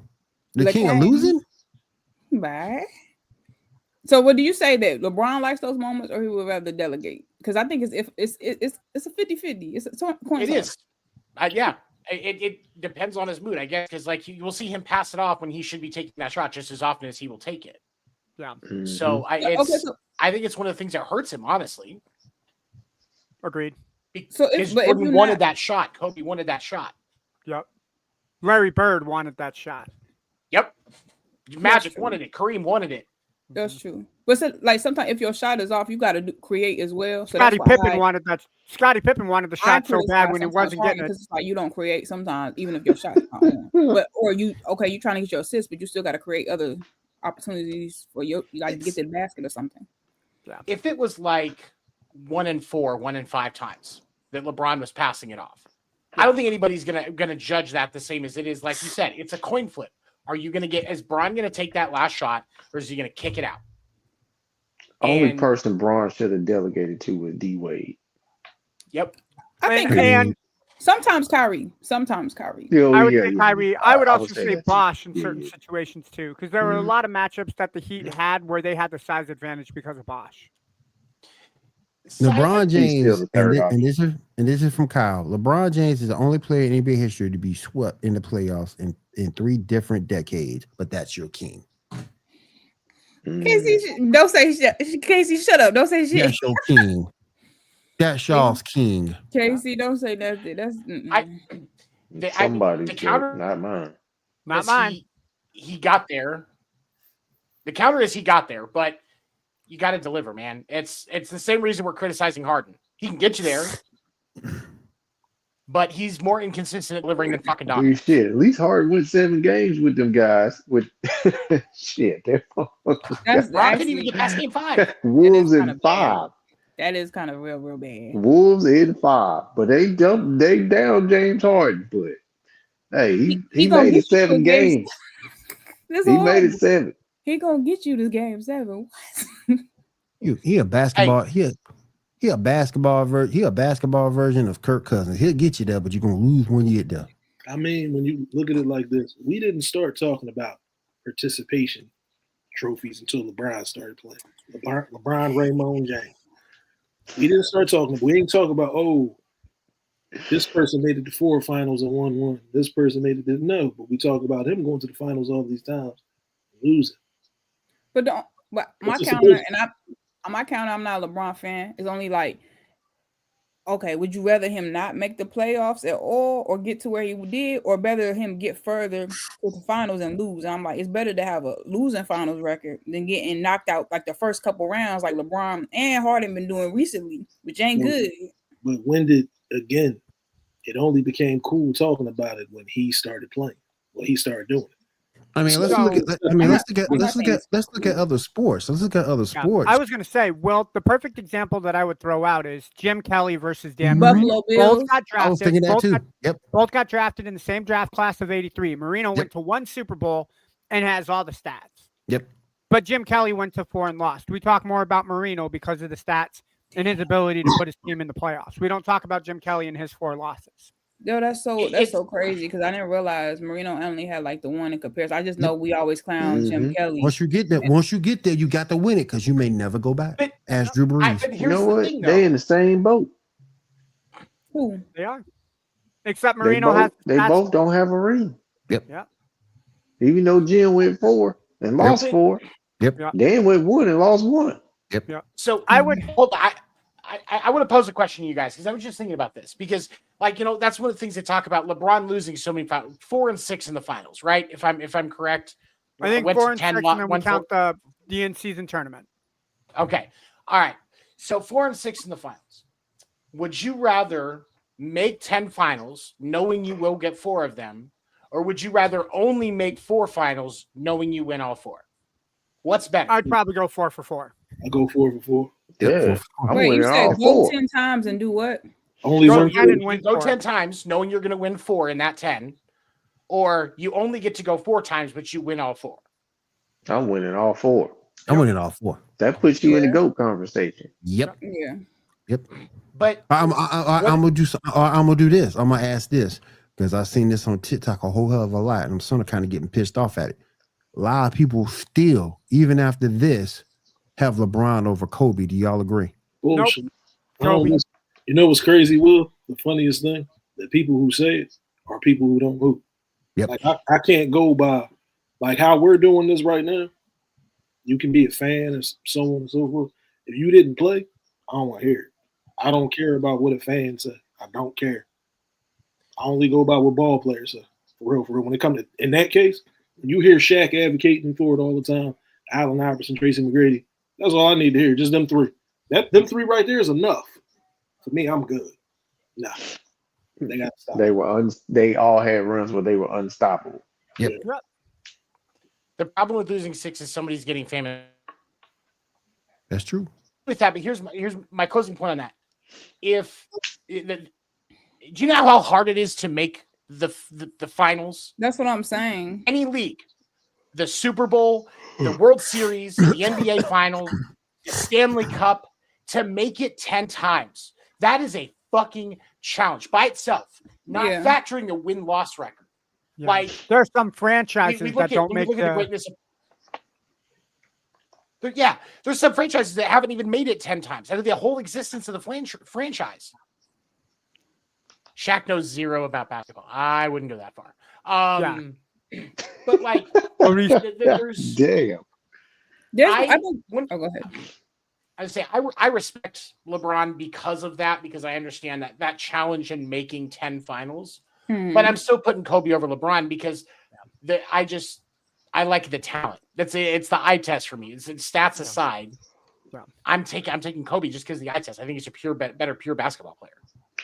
of losing? Bye. So what do you say that LeBron likes those moments or he would rather delegate? Because I think it's a 50-50. It's a coin It toss. is. Yeah. It depends on his mood, I guess, because like you will see him pass it off when he should be taking that shot just as often as he will take it. Yeah. So I think it's one of the things that hurts him, honestly. Agreed. So Jordan wanted that shot. Kobe wanted that shot. Yep. Larry Bird wanted that shot. Yep. Magic wanted it. Kareem wanted it. That's true. But like sometimes if your shot is off, you got to create as well. So Scottie Pippen wanted that. Scottie Pippen wanted the shot so bad when he wasn't getting it. It's like you don't create sometimes, even if your shot's not on. But you're trying to get your assist, but you still got to create other opportunities for you like to get to the basket or something. Yeah. If it was like 1 in 4, 1 in 5 times that LeBron was passing it off, I don't think anybody's gonna judge that the same as it is. Like you said, it's a coin flip. Are you gonna is Bron gonna take that last shot or is he gonna kick it out? Only And person Braun should have delegated to was D Wade. yep. I think And sometimes Kyrie. Sometimes Kyrie. Oh, I would yeah, say yeah. Kyrie. I would also say say that too. Bosch in Yeah, certain yeah. situations too, because there were a lot of matchups that the Heat had where they had the size advantage because of Bosch. LeBron He's still James, the third option. and this is from Kyle. LeBron James is the only player in NBA history to be swept in the playoffs in 3 different decades, but that's your king. Casey, don't say shit. Casey, shut up. Don't say shit. That's your king. That's y'all's king. Casey, don't say nothing. That's Somebody's the counter, not mine. Not mine. He got there. The counter is he got there, but you got to deliver, man. It's the same reason we're criticizing Harden. He can get you there, but he's more inconsistent at delivering than fucking Well, Doncic. shit, at least Harden went 7 games with them guys. With shit, That's Brock couldn't even get past game 5. Wolves in 5. That is kind of real bad. Wolves in 5, but they down James Harden. But hey, he made it 7 games. He made it 7. He gonna get you to game 7. He a basketball. He a basketball version of Kirk Cousins. He'll get you there, but you're gonna lose when you get there. I mean, when you look at it like this, we didn't start talking about participation trophies until LeBron started playing. LeBron Raymond James. We didn't start talking. We didn't talk about, oh, this person made it to 4 finals and won 1. This person made it to no. But we talk about him going to the finals all these times, losing. But my counter, I'm not a LeBron fan. It's only like, okay, would you rather him not make the playoffs at all or get to where he did, or better him get further to the finals and lose? And I'm like, it's better to have a losing finals record than getting knocked out like the first couple rounds like LeBron and Harden been doing recently, which ain't good. But when did, again, it only became cool talking about it when he started playing, when he started doing it. I mean, let's look at other sports. Let's look at other sports. I was going to say, well, the perfect example that I would throw out is Jim Kelly versus Dan Buffalo Marino. Bills. Both got drafted. I was thinking that too. Both got drafted in the same draft class of '83. Marino went to 1 Super Bowl and has all the stats. Yep. But Jim Kelly went to 4 and lost. We talk more about Marino because of the stats and his ability to put his team in the playoffs. We don't talk about Jim Kelly and his 4 losses. Yo, that's so crazy because I didn't realize Marino only had like the 1 in comparison. I just know we always clown Jim Kelly. Once you get there, you got to win it because you may never go back. Ask Drew Brees. You know what? They in the same boat. Who? They are. Except Marino they both don't have a ring. Yep. Yeah. Even though Jim went 4 and lost 4. Yep. Dan went 1 and lost 1. Yep. Yeah. So I would hold. I want to pose a question to you guys because I was just thinking about this because, like, that's one of the things they talk about. LeBron losing so many 4 and 6 in the finals, right? If I'm correct, I think 4 and 6, and then we count the in-season tournament. Okay, all right. So 4 and 6 in the finals. Would you rather make 10 finals knowing you will get 4 of them, or would you rather only make 4 finals knowing you win all 4? What's better? I'd probably go 4 for 4. I go 4 for 4. Yeah, I'm Wait, you winning said all go 4. 10 times and do what? Only go 1 10 and win. Go 10 times knowing you're going to win 4 in that 10, or you only get to go 4 times but you win all 4. I'm winning all 4. I'm winning all 4. That puts you in the GOAT conversation. Yep. Yeah. Yep. But I'm gonna do. I'm gonna do this. I'm gonna ask this because I've seen this on TikTok a whole hell of a lot, and I'm sort of kind of getting pissed off at it. A lot of people still, even after this, have LeBron over Kobe. Do y'all agree? Bullshit. Nope. You know what's crazy, Will? The funniest thing, that people who say it are people who don't hoop. Yep. Like I can't go by like how we're doing this right now. You can be a fan of so on and so forth. If you didn't play, I don't want to hear it. I don't care about what a fan said. I don't care. I only go by what ball players say. For real, for real. When it comes to, in that case, when you hear Shaq advocating for it all the time, Allen Iverson, Tracy McGrady, that's all I need to hear. Just them 3. Them 3 right there is enough. For me, I'm good. Nah. They got to stop. They all had runs where they were unstoppable. Yep. the problem with losing 6 is somebody's getting famous. That's true. With that, but here's my closing point on that. Do you know how hard it is to make the finals? That's what I'm saying. Any league, the Super Bowl, the World Series, the NBA Finals, Stanley Cup to make it 10 times. That is a fucking challenge by itself, not factoring the win-loss record. Yeah. Like there's some franchises we that don't make the greatness there's some franchises that haven't even made it 10 times out of the whole existence of the franchise. Shaq knows zero about basketball. I wouldn't go that far. But like, there's damn. Go ahead. I would say I respect LeBron because of that, because I understand that challenge in making 10 finals. But I'm still putting Kobe over LeBron because I like the talent. It's the eye test for me. It's stats aside. I'm taking Kobe just because of the eye test. I think he's a better pure basketball player.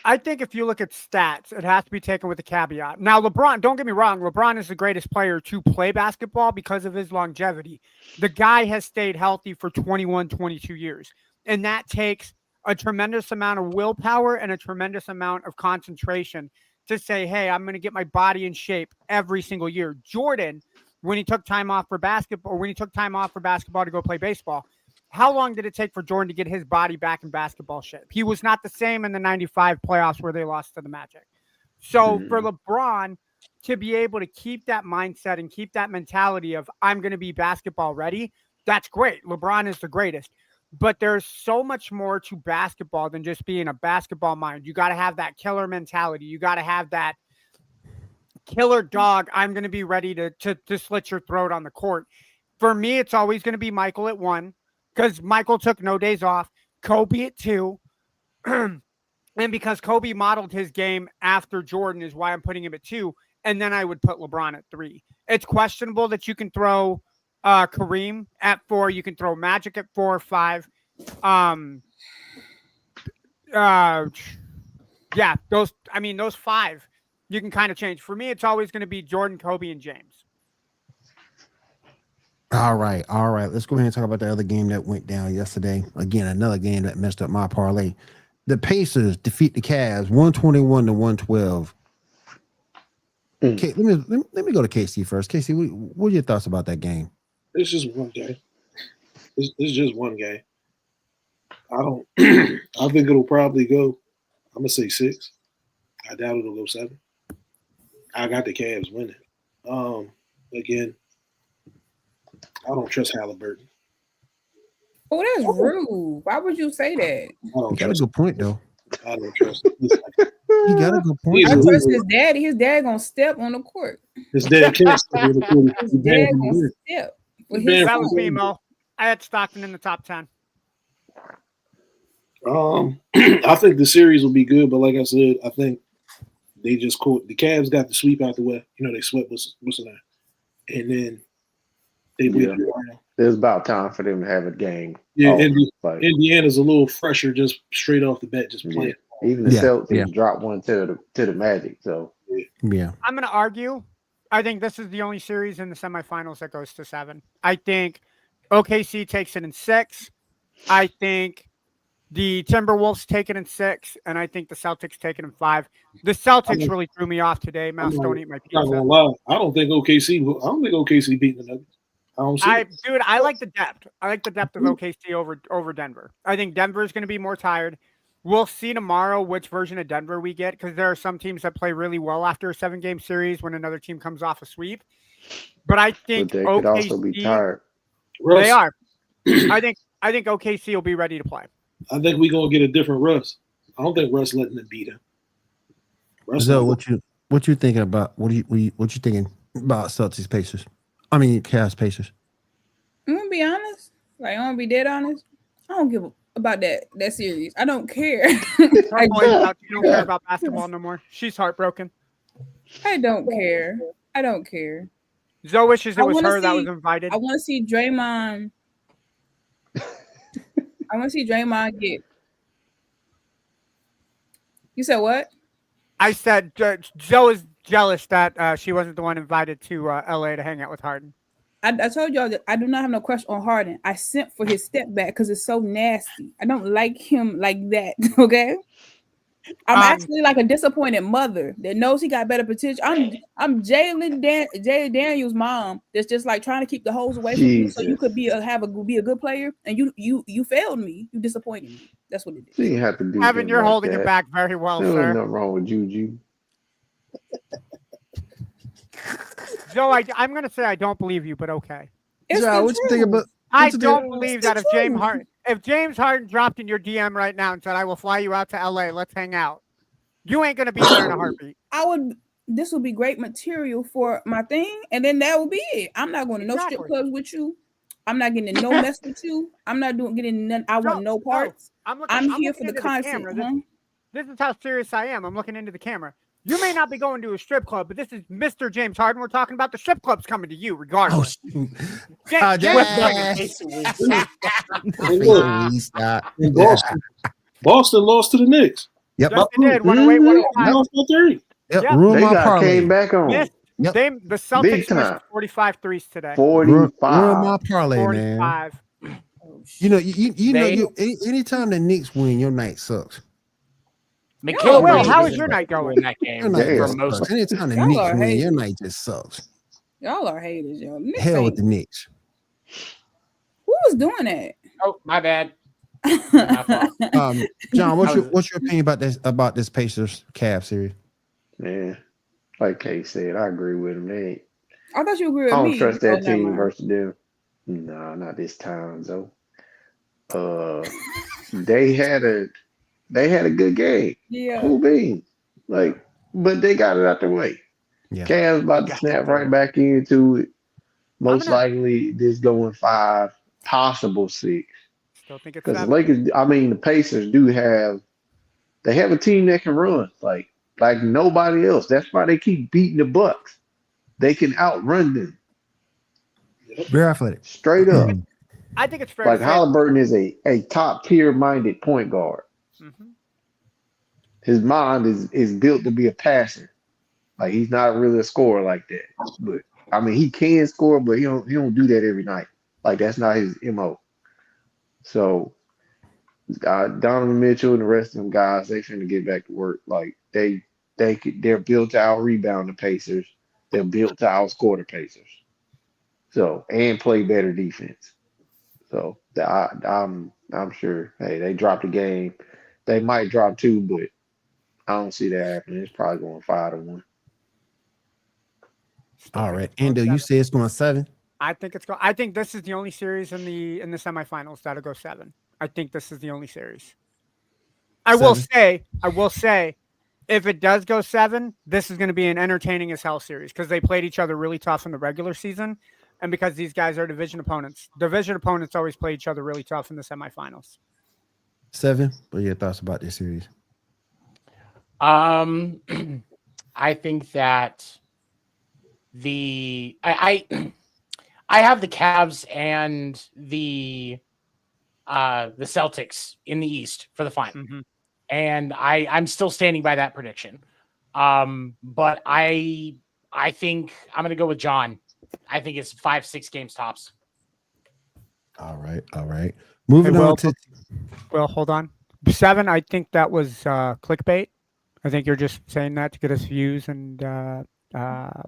I think if you look at stats, it has to be taken with a caveat. Now, LeBron, don't get me wrong, LeBron is the greatest player to play basketball because of his longevity. The guy has stayed healthy for 21, 22 years. And that takes a tremendous amount of willpower and a tremendous amount of concentration to say, hey, I'm going to get my body in shape every single year. Jordan, when he took time off for basketball, to go play baseball, how long did it take for Jordan to get his body back in basketball shape? He was not the same in the 95 playoffs where they lost to the Magic. So for LeBron to be able to keep that mindset and keep that mentality of I'm going to be basketball ready, that's great. LeBron is the greatest. But there's so much more to basketball than just being a basketball mind. You got to have that killer mentality. You got to have that killer dog. I'm going to be ready to slit your throat on the court. For me, it's always going to be Michael at 1. Because Michael took no days off, Kobe at 2, and because Kobe modeled his game after Jordan is why I'm putting him at 2, and then I would put LeBron at 3. It's questionable that you can throw Kareem at 4, you can throw Magic at 4 or 5. Those 5 you can kind of change. For me, it's always going to be Jordan, Kobe, and James. All right. Let's go ahead and talk about the other game that went down yesterday. Again, another game that messed up my parlay. The Pacers defeat the Cavs 121-112. Okay, let me go to KC first. KC, what are your thoughts about that game? It's just one game. It's just one game. I think it'll probably go, I'm gonna say 6. I doubt it'll go 7. I got the Cavs winning. Again, I don't trust Halliburton. Oh, that's rude. Why would you say that? You got a good point, though. I don't trust him. You got a good point. I trust his daddy. His dad gonna step on the court. His dad can't step on the court. His dad gonna step. That was me, Mo. I had Stockton in the top 10. I think the series will be good, but like I said, I think they just caught the Cavs got the sweep out the way. You know, they swept what's the name, and then they went. It's about time for them to have a game. Yeah, Indiana's a little fresher, just straight off the bat, just playing. Yeah. Even the Celtics dropped one to the Magic. So yeah, I'm going to argue. I think this is the only series in the semifinals that goes to 7. I think OKC takes it in 6. I think the Timberwolves take it in 6, and I think the Celtics take it in 5. The Celtics really threw me off today. Mouse, don't eat my pizza. Not gonna lie. I don't think OKC beat the Nuggets. I like the depth. I like the depth of OKC over Denver. I think Denver is going to be more tired. We'll see tomorrow which version of Denver we get, because there are some teams that play really well after a 7-game series when another team comes off a sweep. But I think they could also be tired. They are. I think OKC will be ready to play. I think we're gonna get a different Russ. I don't think Russ letting them beat him. So what you thinking about? What you thinking about Celtics Pacers? I mean Cavs Pacers. I'm gonna be honest. Like, I'm gonna be dead honest. I don't give about that series. I don't care. You don't care about basketball no more. She's heartbroken. I don't care. Zoe wishes it was her that was invited. I want to see Draymond. I want to see Draymond get. You said what? I said Joe is jealous that she wasn't the one invited to LA to hang out with Harden. I told y'all that I do not have no crush on Harden. I sent for his step back because it's so nasty. I don't like him like that. Okay. I'm actually like a disappointed mother that knows he got better potential. I'm Jay Daniels' mom that's just like trying to keep the hoes away from you so you could be a good player, and you failed me. You disappointed me. That's what it is. She didn't have to do Evan, him you're like holding that. it back very well, There was sir. nothing wrong with Juju. Joe, I'm going to say I don't believe you, but okay. Joe, what you think about? I don't believe that if James Harden dropped in your DM right now and said, I will fly you out to LA, let's hang out, you ain't going to be there in a heartbeat. This would be great material for my thing, and then that would be it. I'm not going to no strip clubs with you. I'm not getting in no mess with you. I'm not getting none. I want no parts. I'm here for the content. This is how serious I am. I'm looking into the camera. You may not be going to a strip club, but this is Mr. James Harden. We're talking about the strip club's coming to you, regardless. Boston lost to the Knicks. Yep. Yes, they did. 108-105. Lost by 3. Yep. They came back on. Yes. Yep. The Celtics missed 45 threes today. 45. Ruin my parlay, 45. man. You know, anytime the Knicks win, your night sucks. Will, how is your night going in that game? Anytime the Knicks win, your night just sucks. Y'all are haters, y'all. Hell with the Knicks. Who was doing that? Oh, my bad. John, what's your opinion about this Pacers Cavs series? Man, like Kay said, I agree with him. I thought you agree with me. I don't trust that team versus them. No, not this time, though. They had a good game. Yeah. Cool beans. But they got it out the way. Yeah. Cavs about to snap right back into it. Most likely this going 5, possible 6. Still think it's Because the 7. Lakers, the Pacers they have a team that can run like nobody else. That's why they keep beating the Bucks. They can outrun them. Very athletic. Straight up. I think it's fair Like to say. Halliburton is a top tier minded point guard. Mm-hmm. His mind is built to be a passer. Like he's not really a scorer like that. But he can score, but he don't do that every night. Like that's not his MO. So Donovan Mitchell and the rest of them guys, they finna get back to work. Like they're built to out rebound the Pacers. They're built to outscore the Pacers. So and play better defense. So I'm sure. Hey, they dropped a game. They might drop 2, but I don't see that happening. It's probably going 5-1. All right, Endo, you say it's going 7. I think this is the only series in the semifinals that'll go 7. I think this is the only series. I will say, if it does go 7, this is going to be an entertaining as hell series because they played each other really tough in the regular season, and because these guys are division opponents. Division opponents always play each other really tough in the semifinals. 7. What are your thoughts about this series? I think that I have the Cavs and the Celtics in the East for the final, and I'm still standing by that prediction. But I think I'm going to go with John. I think it's 5-6 games tops. All right. Moving on to. Well, hold on. 7. I think that was clickbait. I think you're just saying that to get us views and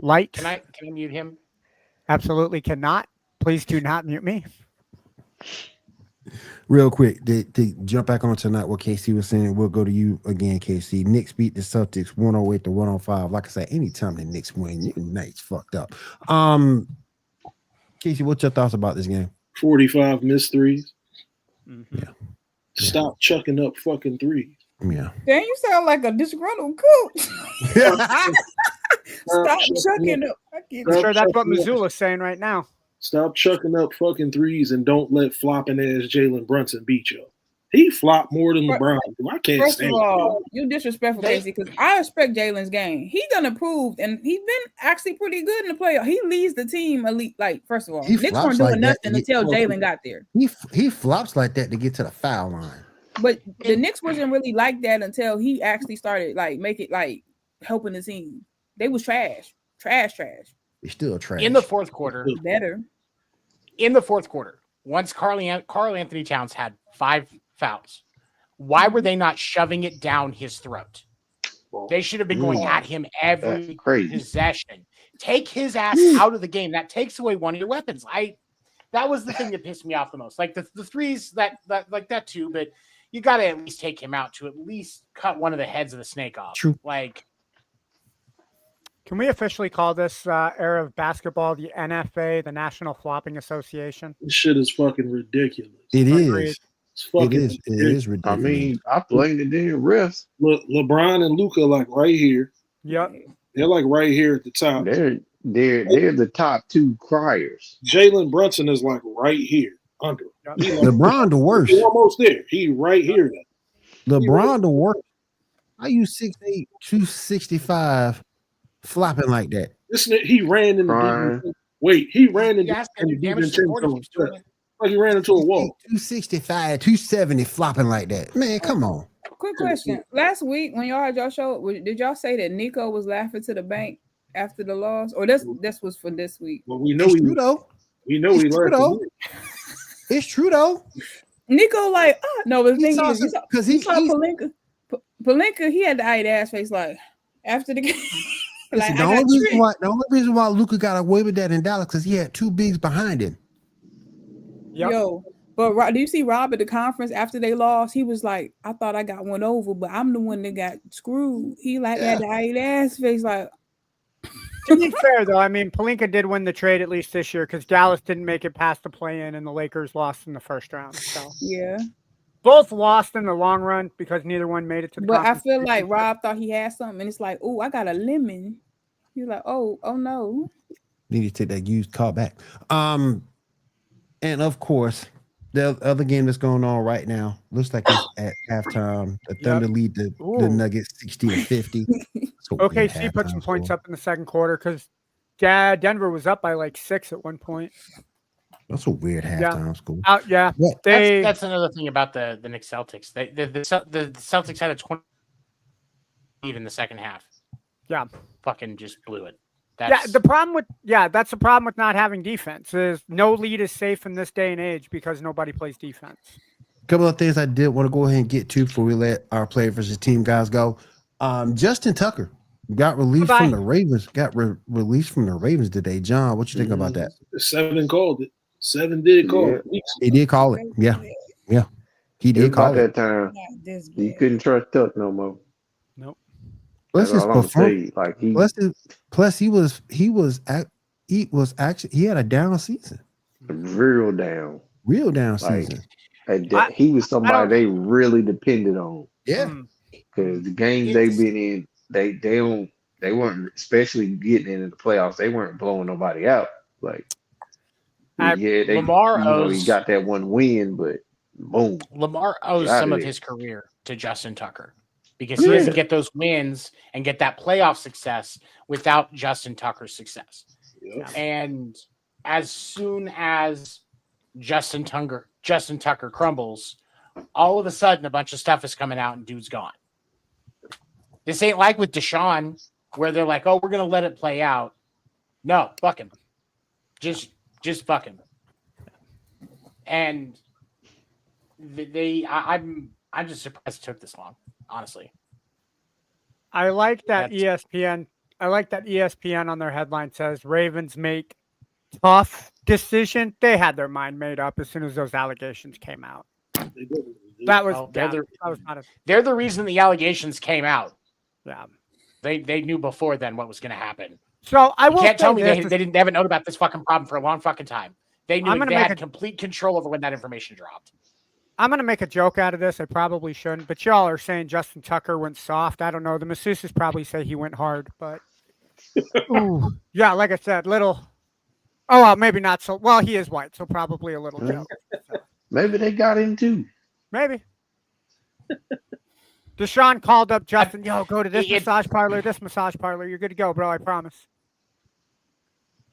likes. Can I mute him? Absolutely cannot. Please do not mute me. Real quick, to jump back on tonight, what KC was saying, we'll go to you again, KC. Knicks beat the Celtics 108-105. Like I said, anytime the Knicks win, your night's fucked up. KC, what's your thoughts about this game? 45 missed threes. Mm-hmm. Yeah. Stop chucking up fucking threes. Yeah. Damn, you sound like a disgruntled coach. Stop chucking up. I'm sure that's what Missoula's saying right now. Stop chucking up fucking threes and don't let flopping ass Jalen Brunson beat you. He flopped more than LeBron. I can't First stand of all, you disrespectful, Casey, because I respect Jalen's game. He's gonna prove, and he's been actually pretty good in the playoff. He leads the team elite. Like, first of all, Knicks weren't doing nothing until Jalen got there. He flops like that to get to the foul line. But the Knicks wasn't really like that until he actually started helping the team. They was trash. They're still trash. In the fourth quarter. Better. In the fourth quarter, once Carl Anthony Towns had 5 fouls, Why were they not shoving it down his throat? They should have been going at him every possession. Take his ass out of the game. That takes away one of your weapons. That was the thing that pissed me off the most. Like the threes, that like that too, but you got to at least take him out to at least cut one of the heads of the snake off. True. Like, can we officially call this era of basketball the NFA, the National Flopping Association? This shit is fucking ridiculous. It is. It's fucking it is ridiculous. I mean, I blame the damn refs. Look, LeBron and Luka like right here. Yep. They're like right here at the top. They're the top two criers. Jalen Brunson is like right here under. Yep. Like, LeBron the worst. He's almost there. He right here. LeBron the worst. How you 6'8", 265 flopping like that? He ran in the defense. Wait, he ran in the defense. Like he ran into a wall. 265, 270 flopping like that. Man, come on. Quick question. Last week when y'all had your show, did y'all say that Nico was laughing to the bank after the loss? Or this was for this week? Well, we know it's true though. We know he laughed. It's true though. Nico like, no, but the thing is, because he saw Palinka. Palinka, he had the eyed ass face like after the game. Listen, the only reason why Luka got away with that in Dallas because he had two bigs behind him. Yep. Yo, but do you see Rob at the conference after they lost? He was like, I thought I got one over, but I'm the one that got screwed. He had the eyed ass face like. To be fair, though, I mean, Palinka did win the trade at least this year because Dallas didn't make it past the play-in and the Lakers lost in the first round. So yeah, both lost in the long run because neither one made it to the But I conference. feel like Rob thought he had something, and it's like, oh, I got a lemon. You're like, oh no. Need to take that used car back. And of course, the other game that's going on right now looks like it's at halftime. The Thunder lead the Nuggets 60-50. OKC put some points up in the second quarter because Denver was up by like 6 at one point. That's a weird halftime score. That's another thing about the Knicks Celtics. The Celtics had a 20 lead in the second half. Yeah, fucking just blew it. That's the problem with not having defense is no lead is safe in this day and age because nobody plays defense. A couple of things I did want to go ahead and get to before we let our player versus team guys go. Justin Tucker got released from the Ravens. Released from the Ravens today. John, what you think about that? 7 called it. 7 did call it. He did call it. Yeah. He did call it. That time. You couldn't trust Tuck no more. Nope. Plus his performance. Plus he had a down season. Real down season. He was somebody they really depended on. Yeah. Because the games they've been in, they weren't, especially getting into the playoffs, they weren't blowing nobody out. Like Lamar he got that one win, but boom. Lamar owes some of his career to Justin Tucker. Because he doesn't get those wins and get that playoff success without Justin Tucker's success. Yep. And as soon as Justin Tucker crumbles, all of a sudden a bunch of stuff is coming out and dude's gone. This ain't like with Deshaun, where they're like, oh, we're going to let it play out. No, fuck him. Just fuck him. And I'm just surprised it took this long. Honestly, I like that ESPN. I like that ESPN on their headline says Ravens make tough decision. They had their mind made up as soon as those allegations came out. They're the reason the allegations came out. Yeah, they knew before then what was going to happen. So I will. You can't tell me they haven't known about this fucking problem for a long fucking time. They knew they had complete control over when that information dropped. I'm going to make a joke out of this. I probably shouldn't, but y'all are saying Justin Tucker went soft. I don't know. The masseuses probably say he went hard, but yeah, like I said, little. Oh, well, maybe not so. Well, he is white, so probably a little joke. Maybe they got him too. Maybe. Deshaun called up Justin. Yo, go to this massage parlor. You're good to go, bro. I promise.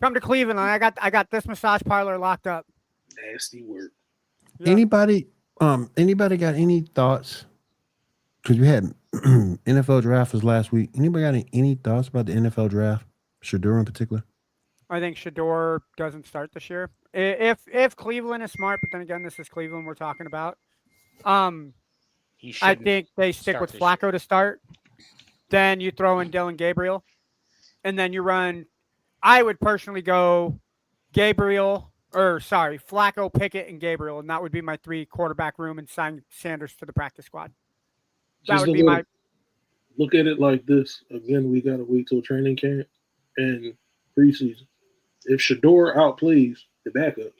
Come to Cleveland. I got this massage parlor locked up. Nasty work. Yeah. Anybody got any thoughts? Because we had NFL draft was last week. Anybody got any thoughts about the NFL draft? Shador in particular? I think Shador doesn't start this year. If Cleveland is smart, but then again, this is Cleveland we're talking about. He I shouldn't think they stick start with this Flacco to start. Then you throw in Dylan Gabriel, and then you run. I would personally go Flacco, Pickett, and Gabriel, and that would be my 3 quarterback room, and sign Sanders to the practice squad. That Just would be my. look at it like this. Again, we got to wait till training camp and preseason. If Shador outplays the backups,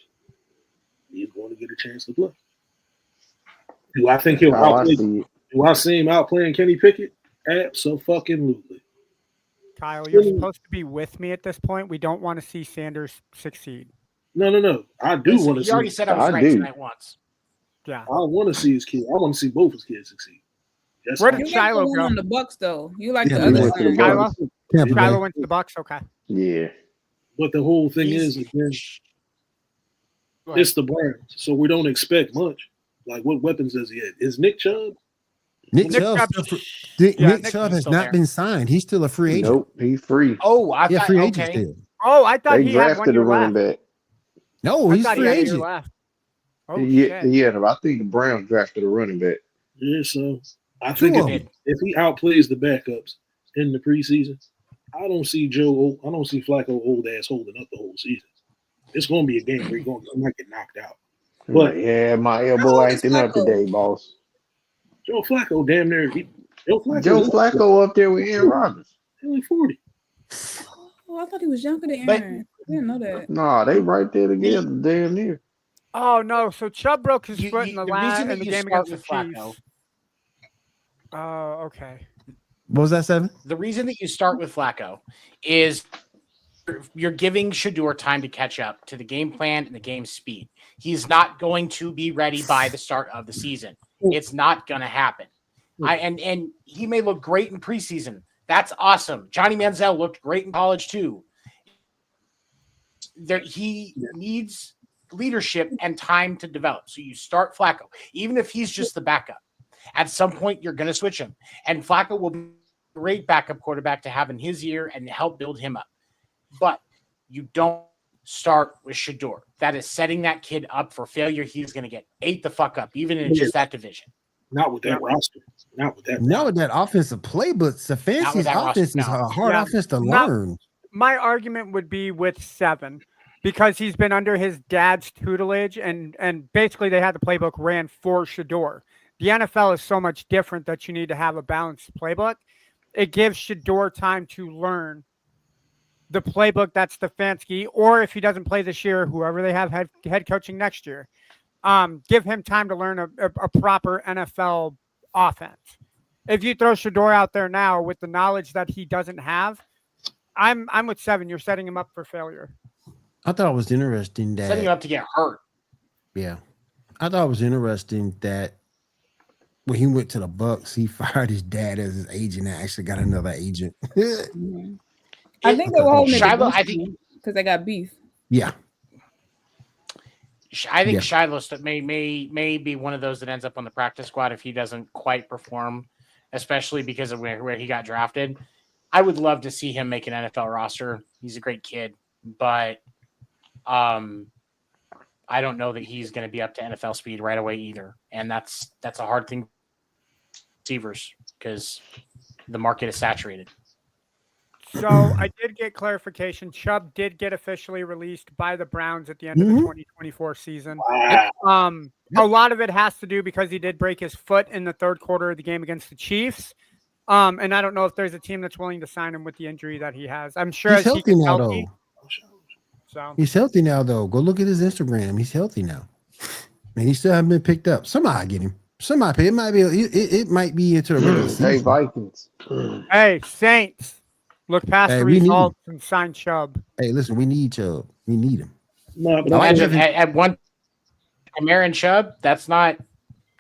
he's going to get a chance to play. Do I think he'll How I outplay? see it. Do I see him outplaying Kenny Pickett? Absolutely. Kyle, you're supposed to be with me at this point. We don't want to see Sanders succeed. No. I do want to see. He already said I was I right do. tonight once. Yeah. I want to see his kid. I want to see both his kids succeed. That's Where all. did You like the Shiloh one go? on the Bucks though. You like Yeah, the he other went to the side. Bucks. Tampa Bay. Shiloh went to the Bucks. Okay. Yeah. But the whole thing He's- is, again, Go ahead. it's the Browns, so we don't expect much. Like, what weapons does he have? Is Nick Chubb? Nick Nick Chubb, Chubb- Nick Nick Chubb is has still not there. been signed. He's still a free agent. Nope, he's free. Oh, I Yeah, thought, free agent okay. still. Oh, I thought They he had 1 drafted a year running left. back. No, I he's thought he free had a year agent. left. Oh Yeah, shit! but I think the Browns drafted a running back. Yeah, so I Two think of if he outplays the backups in the preseason, I don't see Flacco old ass holding up the whole season. It's going to be a game where he might get knocked out. But Yeah, my elbow How old is acting up Flacco? today, boss. Joe Flacco, damn near. Joe Joe Flacco up there with Aaron Rodgers. only 40. Oh, I thought he was younger than But- Aaron. I didn't know that. Nah, they right there together, damn near. Oh no! So Chubb broke his foot in the reason last that in the you game start against the with Chiefs. Flacco, Oh, okay. What was that, Seven? the reason that you start with Flacco is you're giving Shador time to catch up to the game plan and the game speed. He's not going to be ready by the start of the season. It's not going to happen. And he may look great in preseason. That's awesome. Johnny Manziel looked great in college too. He needs leadership and time to develop. So you start Flacco, even if he's just the backup. At some point, you're going to switch him. And Flacco will be a great backup quarterback to have in his year and help build him up. But you don't start with Shador. That is setting that kid up for failure. He's going to get ate the fuck up, even in just that division. Not with that roster. Not with that. Not with that offensive play, but Stefanski's that roster, offense is no. a hard Yeah, offense to not- learn. My argument would be with 7 because he's been under his dad's tutelage and basically they had the playbook ran for Shador. The NFL is so much different that you need to have a balanced playbook. It gives Shador time to learn the playbook that's Stefanski, or if he doesn't play this year, whoever they have head coaching next year, give him time to learn a proper NFL offense. If you throw Shador out there now with the knowledge that he doesn't have, I'm with 7. You're setting him up for failure. I thought it was interesting that Setting him up to get hurt. Yeah. I thought it was interesting that when he went to the Bucks, he fired his dad as his agent and actually got another agent. I think they were holding it Shiloh, against him because they got beef. Yeah. I think Yeah. Shiloh may be one of those that ends up on the practice squad if he doesn't quite perform, especially because of where he got drafted. I would love to see him make an NFL roster. He's a great kid, but I don't know that he's going to be up to NFL speed right away either. And that's a hard thing for receivers because the market is saturated. So I did get clarification. Chubb did get officially released by the Browns at the end of the 2024 season. Wow. A lot of it has to do because he did break his foot in the third quarter of the game against the Chiefs. And I don't know if there's a team that's willing to sign him with the injury that he has. I'm sure He's healthy now, though. So He's healthy now, though. Go look at his Instagram. He's healthy now. And he still hasn't been picked up. Somebody get him. Somebody. It might be. It might be into the regular season. Hey, Vikings. Hey, Saints. Look past Hey, the we need results and sign Chubb. Hey, listen, we need Chubb. We need him. No, but Imagine at one Kamara and Chubb, that's not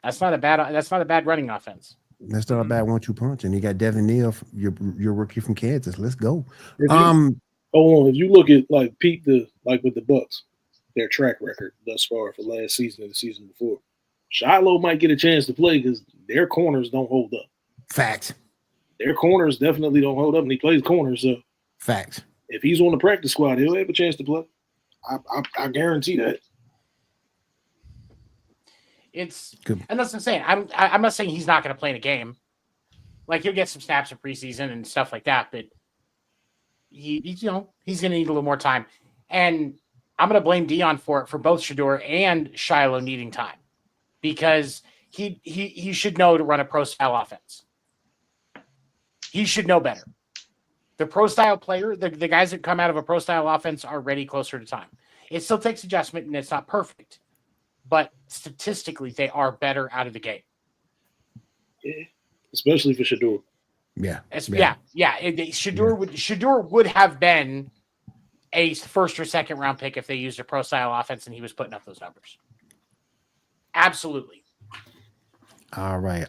a bad running offense. That's not a bad 1-2 punch. And you got Devin Neal, your rookie from Kansas. Let's go. If you look at with the Bucks, their track record thus far for last season and the season before, Shiloh might get a chance to play because their corners don't hold up. Facts. Their corners definitely don't hold up, and he plays corners. So Facts. if he's on the practice squad, he'll have a chance to play. I guarantee that. It's Good. and that's what I'm saying. I'm not saying he's not going to play in a game. Like he'll get some snaps in preseason and stuff like that, but he's going to need a little more time. And I'm going to blame Dion for both Shador and Shiloh needing time because he should know to run a pro style offense. He should know better. The pro style player, the guys that come out of a pro style offense are ready closer to time. It still takes adjustment and it's not perfect, but statistically they are better out of the gate. Yeah, especially for Shador. Yeah. Shador would have been a first or second round pick if they used a pro style offense and he was putting up those numbers. Absolutely. All right.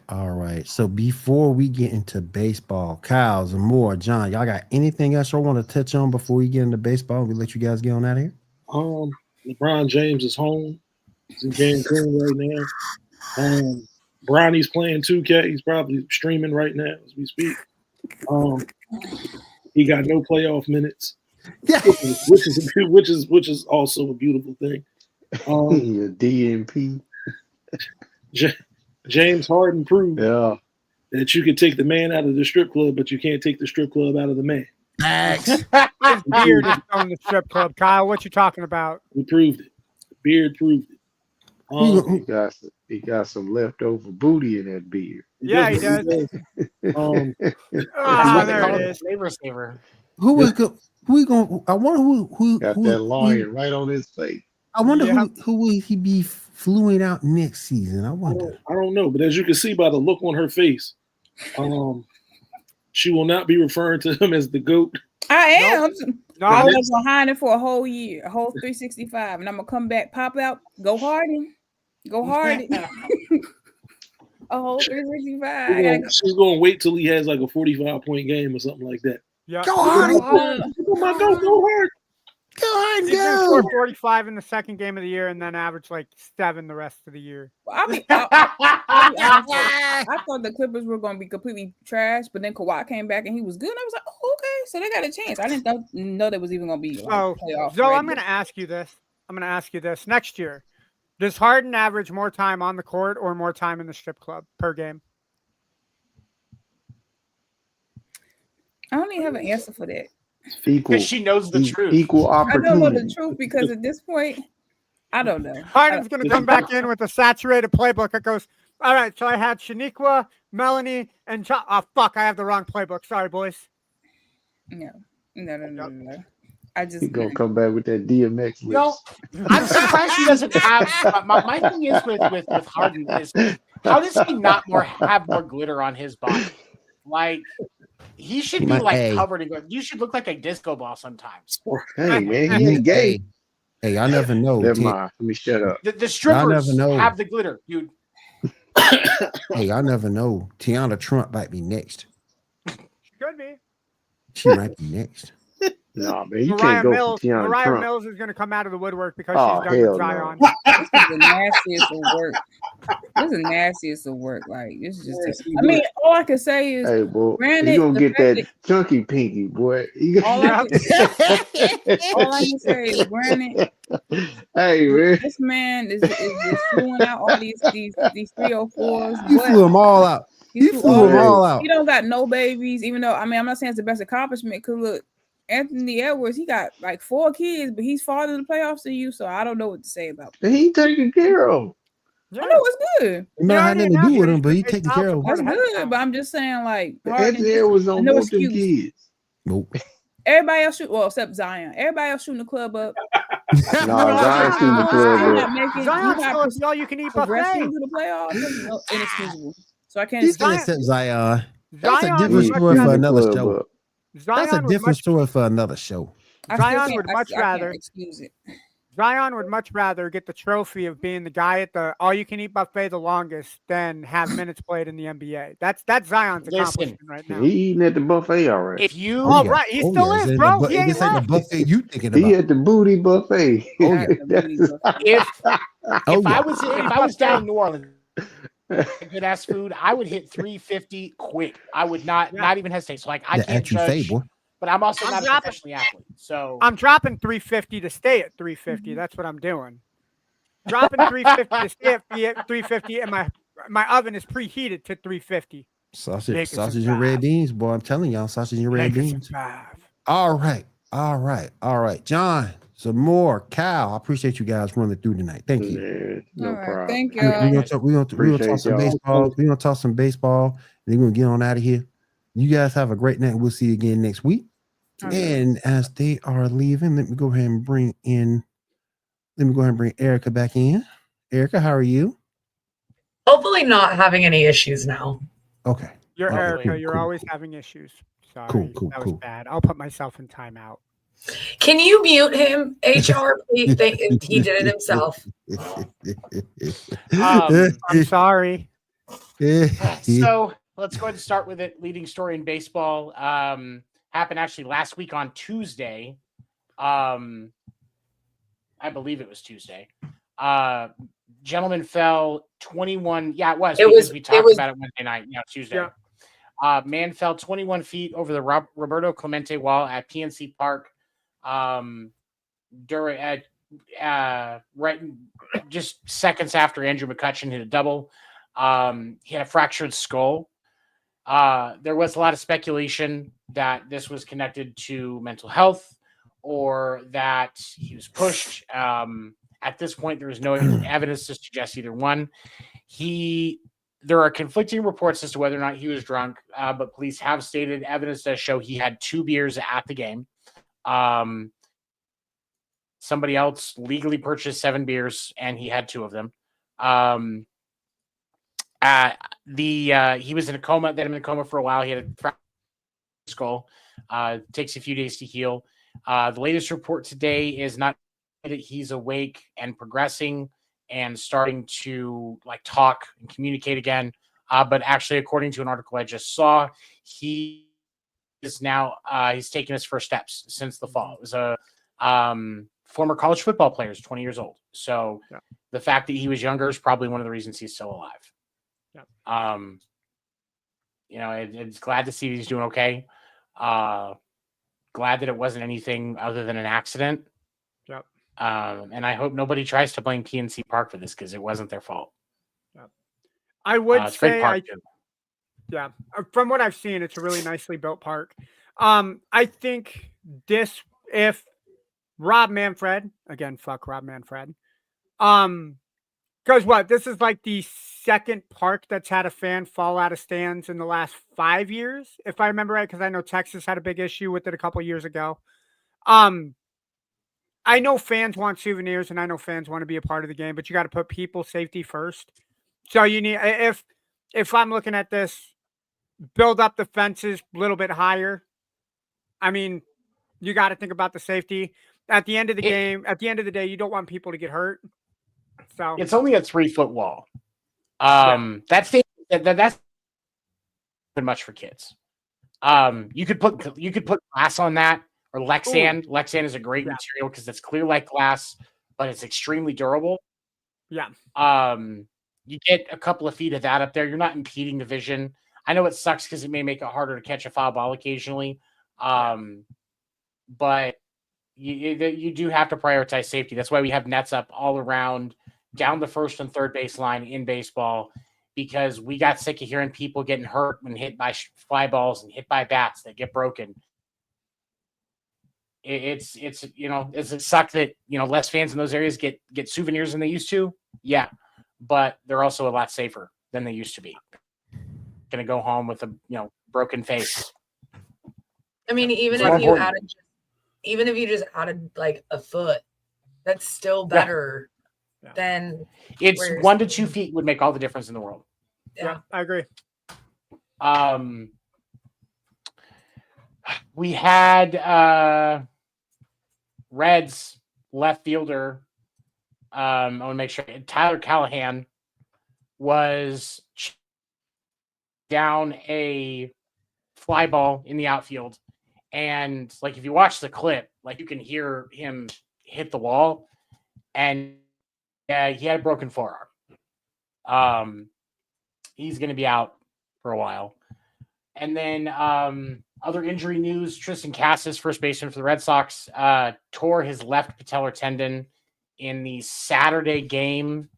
So before we get into baseball, Kyle, Zamora, John, y'all got anything else y'all want to touch on before we get into baseball? We let you guys get on out of here. LeBron James is home. He's in Cancun right now. Bronny's playing 2K. He's probably streaming right now as we speak. He got no playoff minutes, which is also a beautiful thing. DNP. James Harden proved that you can take the man out of the strip club, but you can't take the strip club out of the man. His beard is on the strip club. Kyle, what you talking about? We proved it. The beard proved it. He got some leftover booty in that beard. Yeah, he does. There it is. Flavor saver. Who was good? Who going? I wonder who got that lion right on his face. I wonder who will he be fluing out next season? I wonder. I don't know, but as you can see by the look on her face, she will not be referring to him as the GOAT. I am. No. I was behind it for a whole year, a whole 365, and I'm gonna come back, pop out, go Harden. A whole 365. She's going to wait till he has like a 45-point game or something like that. Yeah. Go Harden. Go Harden. Go Harden. He's gonna score 45 in the second game of the year and then average like 7 the rest of the year. I thought the Clippers were going to be completely trash, but then Kawhi came back and he was good. I was like, oh, okay, so they got a chance. I didn't know there was even going to be playoff. So I'm going to ask you this. Next year, does Harden average more time on the court or more time in the strip club per game? I don't even have an answer for that. Because she knows the truth. Equal opportunity. I don't know the truth because at this point, I don't know. Harden's going to come back in with a saturated playbook that goes, all right, so I had Shaniqua, Melanie, and oh, fuck, I have the wrong playbook. Sorry, boys. No. He's going to come back with that DMX list. No, I'm surprised he doesn't have. My thing is with Harden is how does he not have more glitter on his body? Like, he should be covered in glitter. You should look like a disco ball sometimes. Hey, man, he ain't gay. Hey, I never know. Never mind. Let me shut up. The strippers have the glitter, dude. Hey, I never know. Tiana Trump might be next. Could be. She might be next. No, man, you can't go for Tiana Mariah Trump. Mills is going to come out of the woodwork because she's done with Zion. This is the nastiest of work. This is the nastiest of work. Like, this is just. I mean, all I can say is, hey, boy, granted, you gonna get that chunky pinky, boy. All I can say is, granted. Hey, man, this man is just fluing out all these 304s. You flew them all out. He flew them all out. He don't got no babies, even though, I mean, I'm not saying it's the best accomplishment. Cause look, Anthony Edwards, he got like 4 kids, but he's farther in the playoffs than you, so I don't know what to say about that. He taking care of. I know it's good. You might have nothing to do with him, but he taking care of him. That's good, but I'm just saying, like, Anthony Edwards don't want them kids. Nope. Everybody else except Zion. Everybody else shooting the club up. Zion shooting the club up. Zion's all you can eat buffet. Into the playoffs, inexcusable. So I can't. He's still except Zion. That's a different story for another show. That's a different story for another show. Zion would much rather excuse it. Zion would much rather get the trophy of being the guy at the all-you-can-eat buffet the longest than have minutes played in the NBA. That's Zion's accomplishment right now. He eating at the buffet already. If you, right, he still is, bro. He ain't like the buffet you thinking about. He at the booty buffet. Oh yeah. If I was down in New Orleans, good ass food, I would hit 350 quick. I would not even hesitate. So like I can't judge. But I'm also not a professional athlete. So I'm dropping 350 to stay at 350. That's what I'm doing. dropping 350 to stay at 350, and my oven is preheated to 350. Sausage and red beans, boy. I'm telling y'all, sausage and red beans. All right. John, some more. Cal, I appreciate you guys running through tonight. Thank you. Man, no problem. Thank you. We're gonna talk some y'all. baseball. We're gonna talk some baseball, and then we're gonna get on out of here. You guys have a great night. We'll see you again next week. And as they are leaving, let me go ahead and bring Erica back in. Erica, how are you? Hopefully not having any issues now. Okay. You're Erica. Cool, you're cool. always having issues. Sorry. Cool, that was bad. I'll put myself in timeout. Can you mute him, HR? He did it himself. I'm sorry. So let's go ahead and start with it. Leading story in baseball happened actually last week on Tuesday. I believe it was Tuesday. Gentleman fell 21. Yeah, it was because we talked about it Wednesday night. Yeah, Tuesday. Yeah. Man fell 21 feet over the Roberto Clemente wall at PNC Park. During right just seconds after Andrew McCutcheon hit a double. He had a fractured skull. There was a lot of speculation that this was connected to mental health or that he was pushed. At this point, there was no evidence to suggest either one. There are conflicting reports as to whether or not he was drunk, but police have stated evidence does show he had 2 beers at the game. Somebody else legally purchased 7 beers, and he had 2 of them. He was in a coma. They had him in a coma for a while. He had a fractured skull. Takes a few days to heal. The latest report today is not that he's awake and progressing and starting to talk and communicate again. But actually, according to an article I just saw, he is now he's taken his first steps since the fall. It was a former college football player, is 20 years old. So the fact that he was younger is probably one of the reasons he's still alive. It's glad to see he's doing okay. Glad that it wasn't anything other than an accident. And I hope nobody tries to blame PNC Park for this because it wasn't their fault. I would say, from what I've seen, it's a really nicely built park. I think if Rob Manfred, again, fuck Rob Manfred, because this is like the second park that's had a fan fall out of stands in the last 5 years, if I remember right, because I know Texas had a big issue with it a couple years ago. I know fans want souvenirs and I know fans want to be a part of the game, but you got to put people's safety first. So you need, if I'm looking at this, build up the fences a little bit higher. I mean, you got to think about the safety at the end of the game. At the end of the day, you don't want people to get hurt. So it's only a 3-foot wall. That's much for kids. You could put glass on that. Or Lexan. Ooh. Lexan is a great material because it's clear like glass, but it's extremely durable. Yeah. You get a couple of feet of that up there. You're not impeding the vision. I know it sucks because it may make it harder to catch a foul ball occasionally. But you do have to prioritize safety. That's why we have nets up all around, down the first and third base line in baseball, because we got sick of hearing people getting hurt when hit by fly balls and hit by bats that get broken. It's a suck that less fans in those areas get souvenirs than they used to. Yeah, but they're also a lot safer than they used to be. Gonna go home with a broken face. I mean, even if you just added like a foot, that's still better than. It's 1 to 2 feet would make all the difference in the world. Yeah, I agree. We had Reds left fielder. I want to make sure Tyler Callahan was down a fly ball in the outfield. And if you watch the clip, you can hear him hit the wall, and he had a broken forearm. He's going to be out for a while. And then other injury news, Tristan Cassis, first baseman for the Red Sox, tore his left patellar tendon in the Saturday game,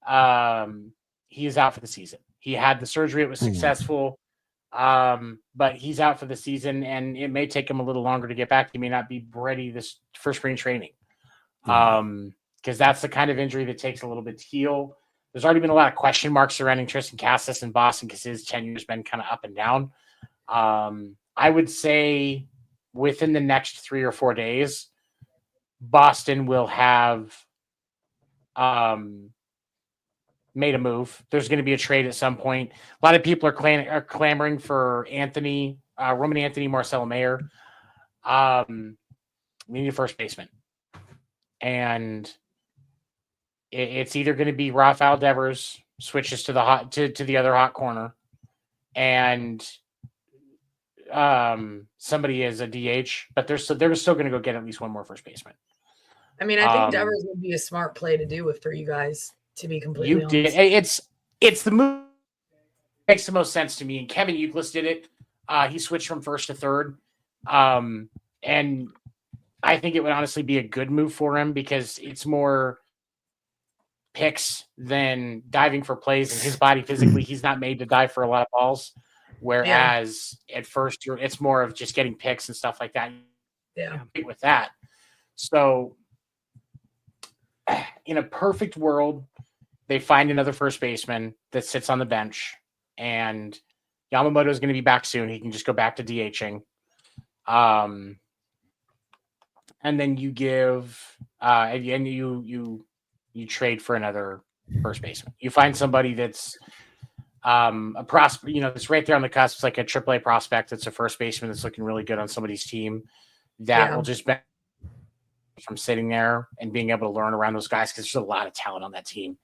he is out for the season. He had the surgery; it was successful, but he's out for the season, and it may take him a little longer to get back. He may not be ready this for spring training, because that's the kind of injury that takes a little bit to heal. There's already been a lot of question marks surrounding Tristan Cassis in Boston because his tenure's been kind of up and down. I would say within the next 3 or 4 days, Boston will have made a move. There's going to be a trade at some point. A lot of people are clamoring for Roman Anthony, Marcelo Mayer. We need a first baseman. And it's either going to be Rafael Devers switches to the other hot corner, and somebody is a DH, but they're still going to go get at least one more first baseman. I mean, I think Devers would be a smart play to do with 3 guys, to be completely honest. It's the move that makes the most sense to me. And Kevin Youkilis did it. He switched from first to third. And I think it would honestly be a good move for him because it's more picks than diving for plays. And his body physically, he's not made to dive for a lot of balls. Whereas at first, it's more of just getting picks and stuff like that. Yeah. With that. So in a perfect world, they find another first baseman that sits on the bench, and Yamamoto is going to be back soon. He can just go back to DHing. And then you give, and you trade for another first baseman. You find somebody that's a prospect, that's right there on the cusp. It's like a AAA prospect. That's a first baseman that's looking really good on somebody's team that will just be from sitting there and being able to learn around those guys because there's a lot of talent on that team.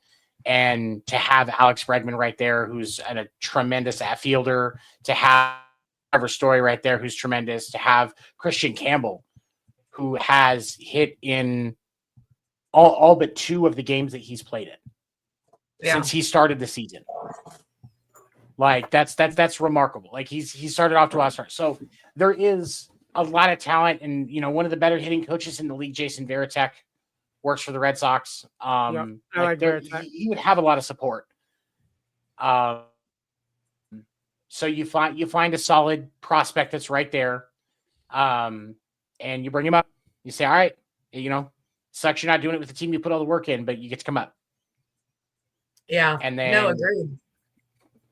And to have Alex Bregman right there, who's a tremendous outfielder, to have Trevor Story right there, who's tremendous, to have Christian Campbell, who has hit in all but 2 of the games that he's played in since he started the season. Like that's remarkable. Like he started off to a start. So there is a lot of talent, and one of the better hitting coaches in the league, Jason Varitek, works for the Red Sox. He would have a lot of support. So you find a solid prospect that's right there, and you bring him up. You say, all right, sucks you're not doing it with the team you put all the work in, but you get to come up. Yeah. And then agreed.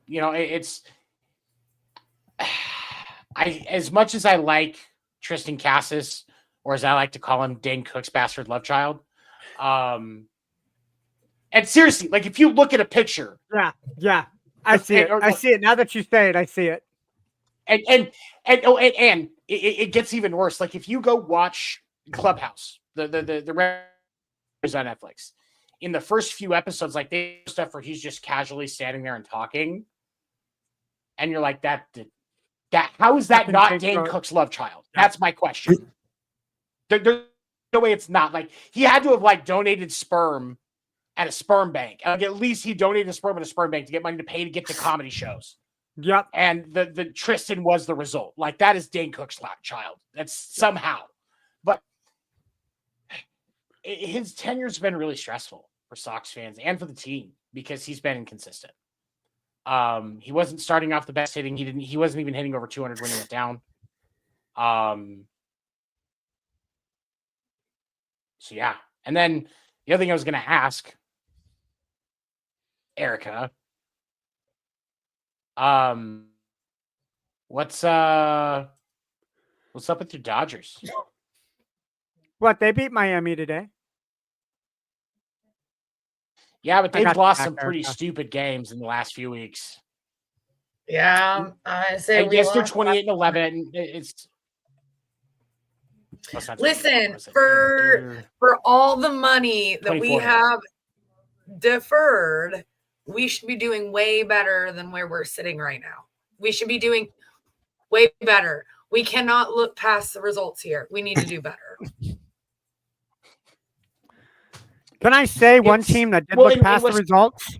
It's as much as I like Tristan Cassis, or as I like to call him, Dane Cook's bastard love child. And seriously, like if you look at a picture, I see it. I see it now that you say it. I see it. And it gets even worse. Like if you go watch Clubhouse, the is on Netflix. In the first few episodes, like they stuff where he's just casually standing there and talking, and you're like, that how is that not Dane Cook's love child? That's my question. There's no way it's not. Like he had to have like donated sperm at a sperm bank. Like at least he donated sperm at a sperm bank to get money to pay to get to comedy shows. Yep. And the Tristan was the result. Like that is Dane Cook's love child. That's somehow. But his tenure's been really stressful for Sox fans and for the team because he's been inconsistent. He wasn't starting off the best hitting. He wasn't even hitting over 200 when he went down. So yeah. And then the other thing I was going to ask Erica, what's up with your Dodgers? What, they beat Miami today? Yeah, but they've lost some pretty stupid games in the last few weeks. Yeah, I say I guess they're 28-11. It's listen for all the money that we have deferred, we should be doing way better than where we're sitting right now. We should be doing way better. We cannot look past the results here. We need to do better. Can I say one team that did look past the results?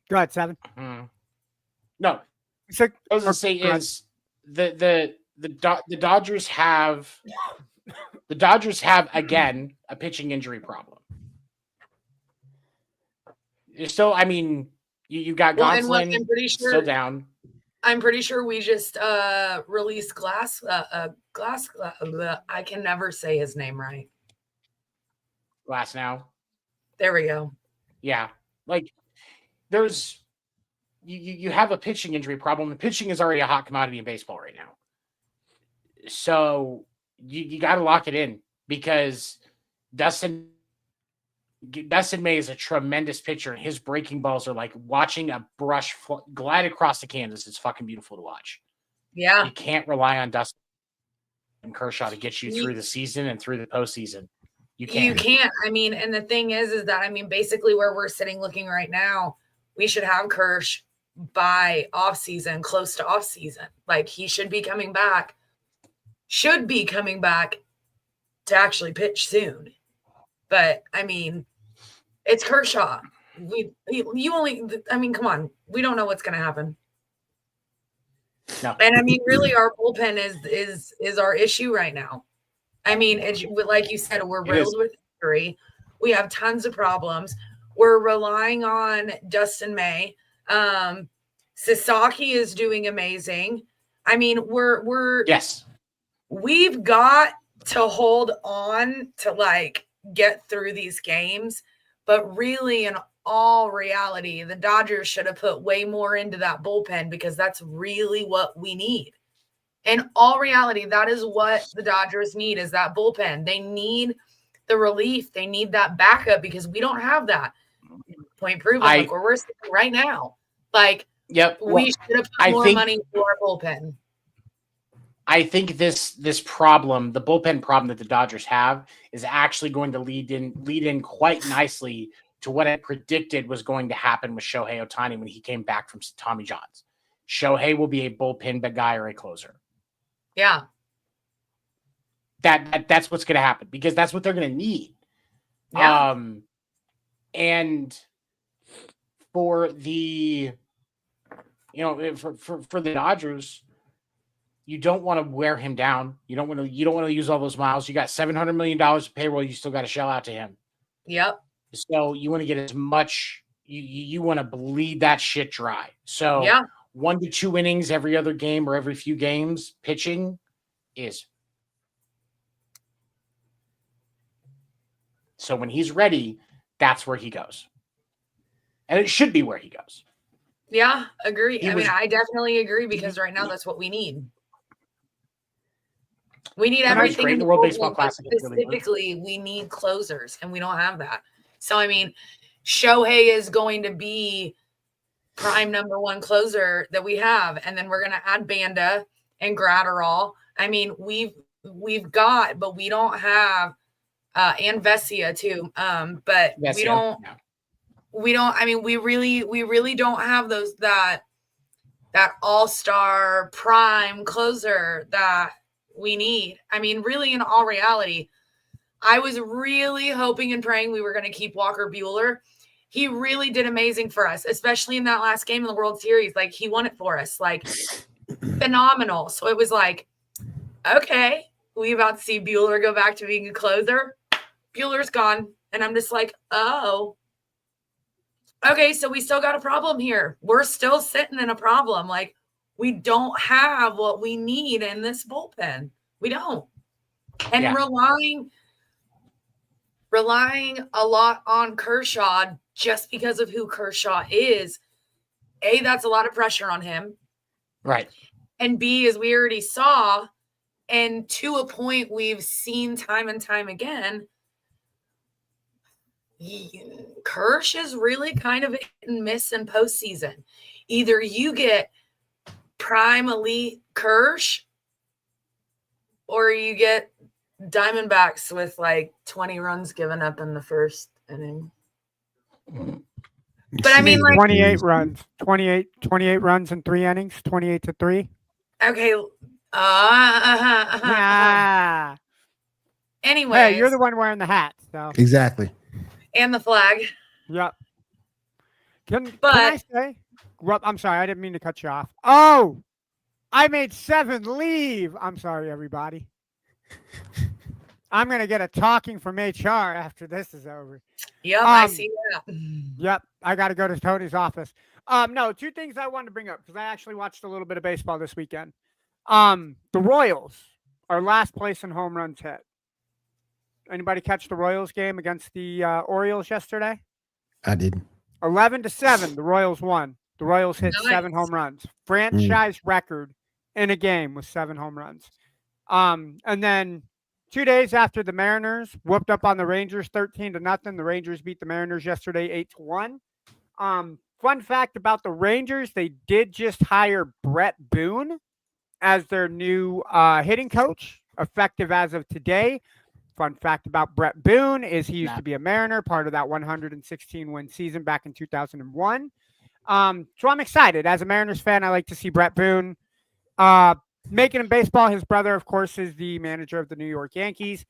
Go ahead, Seven. No, I was going to say is the Dodgers have the Dodgers have, again, a pitching injury problem. So, I mean, you got Gonsolin I'm pretty sure, still down. I'm pretty sure we just released Glass. I can never say his name right. Glass now. There we go. Yeah. Like, there's you have a pitching injury problem. The pitching is already a hot commodity in baseball right now. So you got to lock it in because Dustin May is a tremendous pitcher, and his breaking balls are like watching a brush glide across the canvas. It's fucking beautiful to watch. Yeah. You can't rely on Dustin and Kershaw to get you through the season and through the postseason. You can't. You can't. I mean, and the thing is that, I mean, basically where we're sitting looking right now, we should have Kersh by off season, close to off season. Like, he should be coming back to actually pitch soon. But I mean, it's Kershaw. Come on. We don't know what's going to happen. No. And I mean, really, our bullpen is our issue right now. I mean, like you said, we're riddled with injury. We have tons of problems. We're relying on Dustin May. Sasaki is doing amazing. I mean, we've got to hold on to like get through these games, but really in all reality, the Dodgers should have put way more into that bullpen because that's really what we need. In all reality, that is what the Dodgers need, is that bullpen. They need the relief. They need that backup because we don't have that. Point proven. Like where we're sitting right now. Like, we should have put more money into our bullpen. I think this problem, the bullpen problem that the Dodgers have, is actually going to lead in quite nicely to what I predicted was going to happen with Shohei Ohtani when he came back from Tommy John's. Shohei will be a bullpen guy or a closer. Yeah. That's what's going to happen because that's what they're going to need. Yeah. And for the, for the Dodgers, you don't want to wear him down. You don't want to use all those miles. You got $700 million of payroll. You still got to shell out to him. Yep. So you want to get as much, you want to bleed that shit dry. So 1 to 2 innings every other game or every few games pitching is. So when he's ready, that's where he goes. And it should be where he goes. Yeah, agree. I definitely agree because right now that's what we need. We need everything in the World Baseball Classic. Specifically, we need closers, and we don't have that. So, I mean, Shohei is going to be prime number one closer that we have, and then we're going to add Banda and Gratterall. I mean, we've got, but we don't have, and Vesia too. But Vesia, we don't. I mean, we really don't have that all-star prime closer that we need. I mean, really, in all reality, I was really hoping and praying we were going to keep Walker Buehler. He really did amazing for us, especially in that last game in the World Series. Like, he won it for us, like, phenomenal. So it was like, okay, we about to see Buehler go back to being a closer. Buehler's gone. And I'm just like, oh, okay, so we still got a problem here. We're still sitting in a problem. Like, we don't have what we need in this bullpen. We don't. And relying a lot on Kershaw just because of who Kershaw is, A, that's a lot of pressure on him. Right. And B, as we already saw, and to a point we've seen time and time again, Kersh is really kind of hit and miss in postseason. Either you get prime elite Kersh or you get Diamondbacks with like 20 runs given up in the first inning. But I mean, like 28 runs, 28 runs in 3 innings, 28-3. Okay. Anyway, hey, you're the one wearing the hat, so exactly. And the flag. Yep. Can I say? Well, I'm sorry, I didn't mean to cut you off. Oh, I made 7 leave. I'm sorry, everybody. I'm gonna get a talking from HR after this is over. Yep, I see that. Yep, I got to go to Tony's office. No, two things I wanted to bring up because I actually watched a little bit of baseball this weekend. The Royals are last place in home runs hit. Anybody catch the Royals game against the Orioles yesterday? I didn't. 11-7, the Royals won. The Royals hit 7 home runs. Franchise record in a game with 7 home runs. And then 2 days after the Mariners whooped up on the Rangers 13-0, the Rangers beat the Mariners yesterday 8-1. Fun fact about the Rangers, they did just hire Brett Boone as their new hitting coach, effective as of today. Fun fact about Brett Boone is he used to be a Mariner, part of that 116-win season back in 2001. So I'm excited. As a Mariners fan, I like to see Brett Boone making in baseball. His brother, of course, is the manager of the New York Yankees.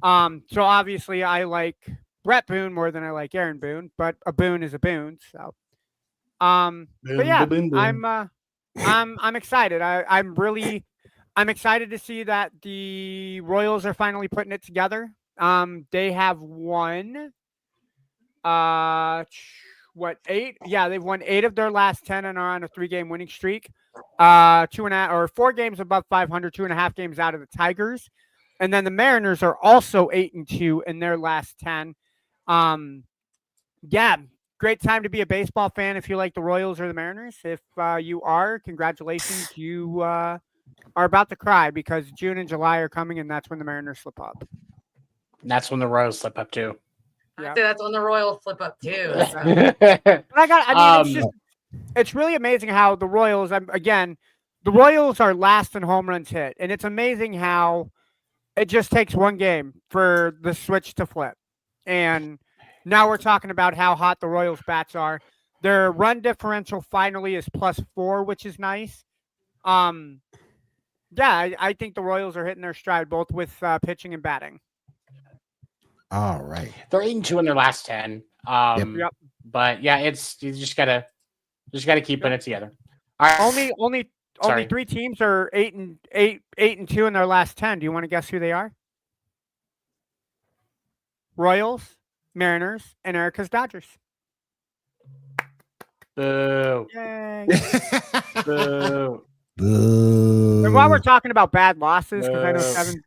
So obviously I like Brett Boone more than I like Aaron Boone, but a Boone is a Boone. So, but yeah, I'm excited. I'm excited to see that the Royals are finally putting it together. They have won, 8? Yeah, they've won 8 of their last 10 and are on a 3-game winning streak. 2.5 or 4 games above 500, 2.5 games out of the Tigers. And then the Mariners are also 8-2 in their last 10. Yeah, great time to be a baseball fan if you like the Royals or the Mariners. If you are, congratulations. You are about to cry because June and July are coming, and that's when the Mariners slip up. And that's when the Royals slip up too. Yeah, that's when the Royals flip up too. So. It's really amazing how the Royals. The Royals are last in home runs hit, and it's amazing how it just takes one game for the switch to flip. And now we're talking about how hot the Royals bats are. Their run differential finally is +4, which is nice. Yeah, I think the Royals are hitting their stride both with pitching and batting. All right. They're 8-2 in their last 10. Yep. But yeah, you just gotta keep putting it together. All right. Only 3 teams are 8-2 in their last 10. Do you want to guess who they are? Royals, Mariners, and Erica's Dodgers. Boo. Yay. Boo. Boo. And while we're talking about bad losses, because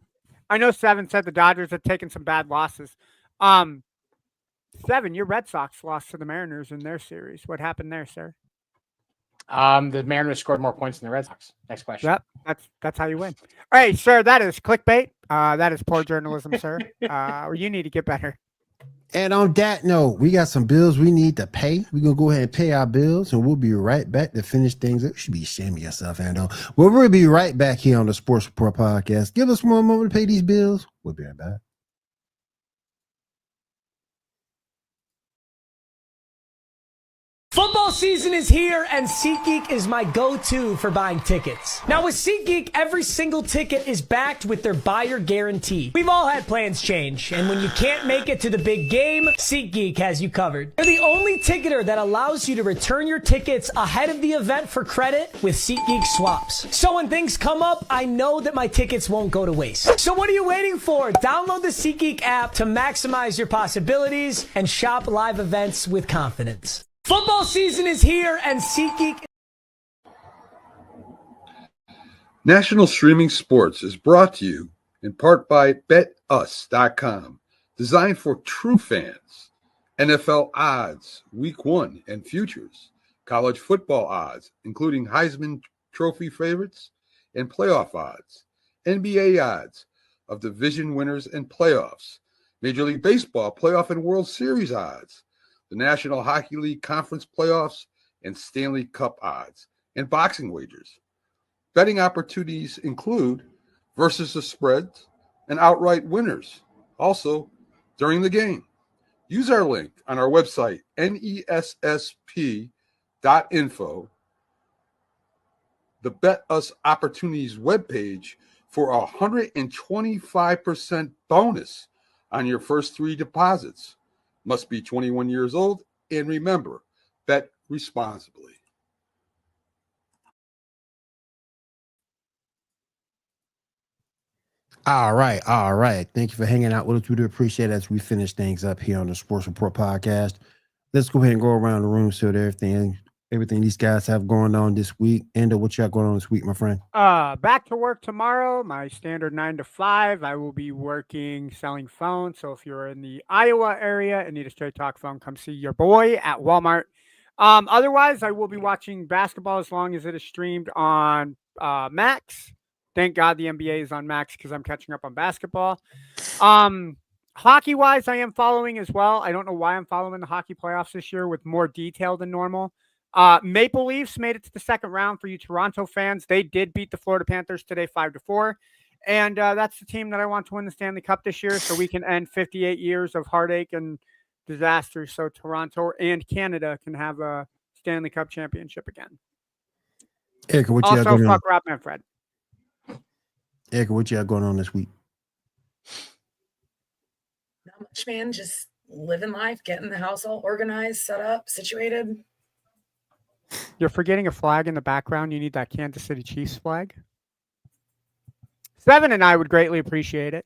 I know Seven said the Dodgers have taken some bad losses. Seven, your Red Sox lost to the Mariners in their series. What happened there, sir? The Mariners scored more points than the Red Sox. Next question. Yep, that's how you win. All right, sir, that is clickbait. That is poor journalism, sir. You need to get better. And on that note, we got some bills we need to pay. We're going to go ahead and pay our bills, and we'll be right back to finish things up. You should be ashamed of yourself, Ando. Well, we'll be right back here on the Sports Report Podcast. Give us one moment to pay these bills. We'll be right back. Football season is here, and SeatGeek is my go-to for buying tickets. Now with SeatGeek, every single ticket is backed with their buyer guarantee. We've all had plans change, and when you can't make it to the big game, SeatGeek has you covered. They're the only ticketer that allows you to return your tickets ahead of the event for credit with SeatGeek swaps. So when things come up, I know that my tickets won't go to waste. So what are you waiting for? Download the SeatGeek app to maximize your possibilities and shop live events with confidence. Football season is here, and SeatGeek. National Streaming Sports is brought to you in part by BetUs.com, designed for true fans. NFL odds, Week 1 and futures, college football odds, including Heisman Trophy favorites and playoff odds, NBA odds of division winners and playoffs, Major League Baseball playoff and World Series odds, the National Hockey League Conference playoffs, and Stanley Cup odds, and boxing wagers. Betting opportunities include versus the spreads and outright winners, also during the game. Use our link on our website, nessp.info, the Bet Us Opportunities webpage, for a 125% bonus on your first 3 deposits. Must be 21 years old, and remember, bet responsibly. All right. Thank you for hanging out with us. We do appreciate it as we finish things up here on the Sports Report podcast. Let's go ahead and go around the room so that everything these guys have going on this week. Endo, what you got going on this week, my friend? Back to work tomorrow. My standard 9 to 5. I will be working selling phones. So if you're in the Iowa area and need a straight talk phone, come see your boy at Walmart. Otherwise, I will be watching basketball as long as it is streamed on Max. Thank God the NBA is on Max because I'm catching up on basketball. Hockey-wise, I am following as well. I don't know why I'm following the hockey playoffs this year with more detail than normal. Maple Leafs made it to the second round for you Toronto fans. They did beat the Florida Panthers today 5-4. And that's the team that I want to win the Stanley Cup this year so we can end 58 years of heartache and disaster so Toronto and Canada can have a Stanley Cup championship again. Erica, what you got Also, going on? fuck Rob Manfred. Erica, what you got going on this week? Not much, man. Just living life, getting the house all organized, set up, situated. You're forgetting a flag in the background. You need that Kansas City Chiefs flag. Seven and I would greatly appreciate it.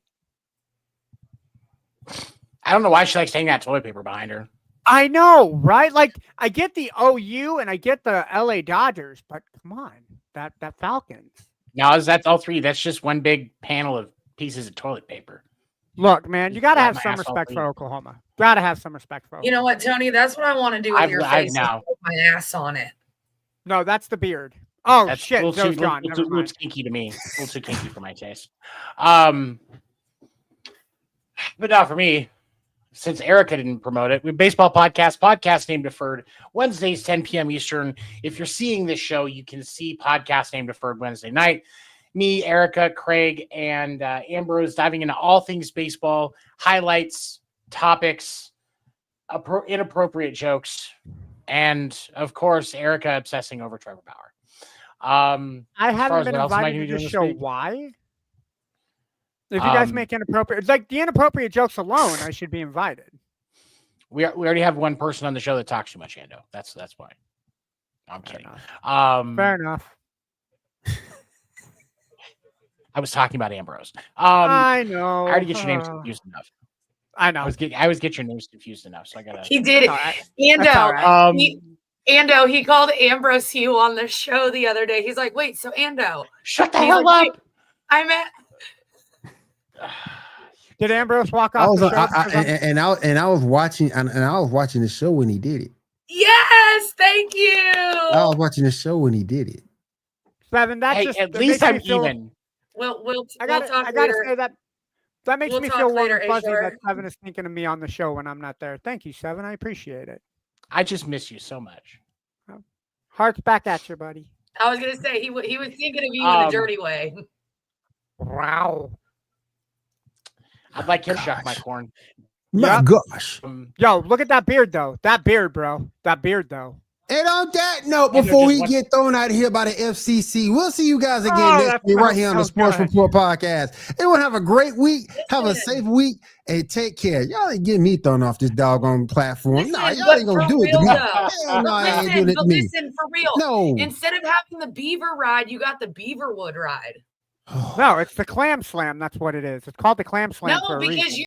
I don't know why she likes hanging that toilet paper behind her. I know, right? Like, I get the OU and I get the LA Dodgers, but come on, that Falcons. No, that's all three. That's just one big panel of pieces of toilet paper. Look, man, you got to Grab have my some asshole respect clean. for Oklahoma. Got to have some respect for Oklahoma. You know what, Tony? That's what I want to do with I've- your I've face. is now. put my ass on it. No, that's the beard. Oh, That's shit. a little Joe's too, gone. little, Never little mind. too kinky to me. A little too kinky for my taste. But not for me. Since Erica didn't promote it, we baseball podcast name deferred Wednesdays, 10 p.m. Eastern. If you're seeing this show, you can see podcast name deferred Wednesday night. Me, Erica, Craig, and Ambrose diving into all things baseball, highlights, topics, inappropriate jokes, and of course, Erica obsessing over Trevor Bauer. I as far haven't as been what else am I invited gonna to be this doing show. week? Why? If you guys make inappropriate, it's like the inappropriate jokes alone, I should be invited. We already have one person on the show that talks too much, Ando. That's why. I'm kidding. Fair enough. I was talking about Ambrose. I know. I already get your names confused enough. I know. I always get your names confused enough, so I gotta. He did it. Ando, he called Ambrose you on the show the other day. He's like, wait, so Ando. Shut the He's hell like, up. "Wait, I meant. Did Ambrose walk off the show? And I was watching the show when he did it. Yes, thank you. I was watching the show when he did it. Seven. That's Hey, just at that least makes me I'm feel- even. We'll I gotta talk say later. that makes We'll me talk feel warm later, and fuzzy Ashore. that Seven is thinking of me on the show when I'm not there. Thank you, Seven. I appreciate it. I just miss you so much. Hearts back at you, buddy. I was gonna say he was thinking of you in a dirty way. Wow. I'd like him to shuck my corn. My gosh. Yo, look at that beard, though. That beard, bro. That beard, though. And on that note, before we get thrown out of here by the FCC, we'll see you guys again next week right here on the Sports Report podcast. Everyone have a great week. Have a safe week. And take care. Y'all ain't getting me thrown off this doggone platform. No, y'all ain't going to do it to me. Hell no, I ain't doing it to me. Listen, for real. No. Instead of having the beaver ride, you got the beaverwood ride. No, it's the clam slam. That's what it is. It's called the clam slam. No, for a because reason. you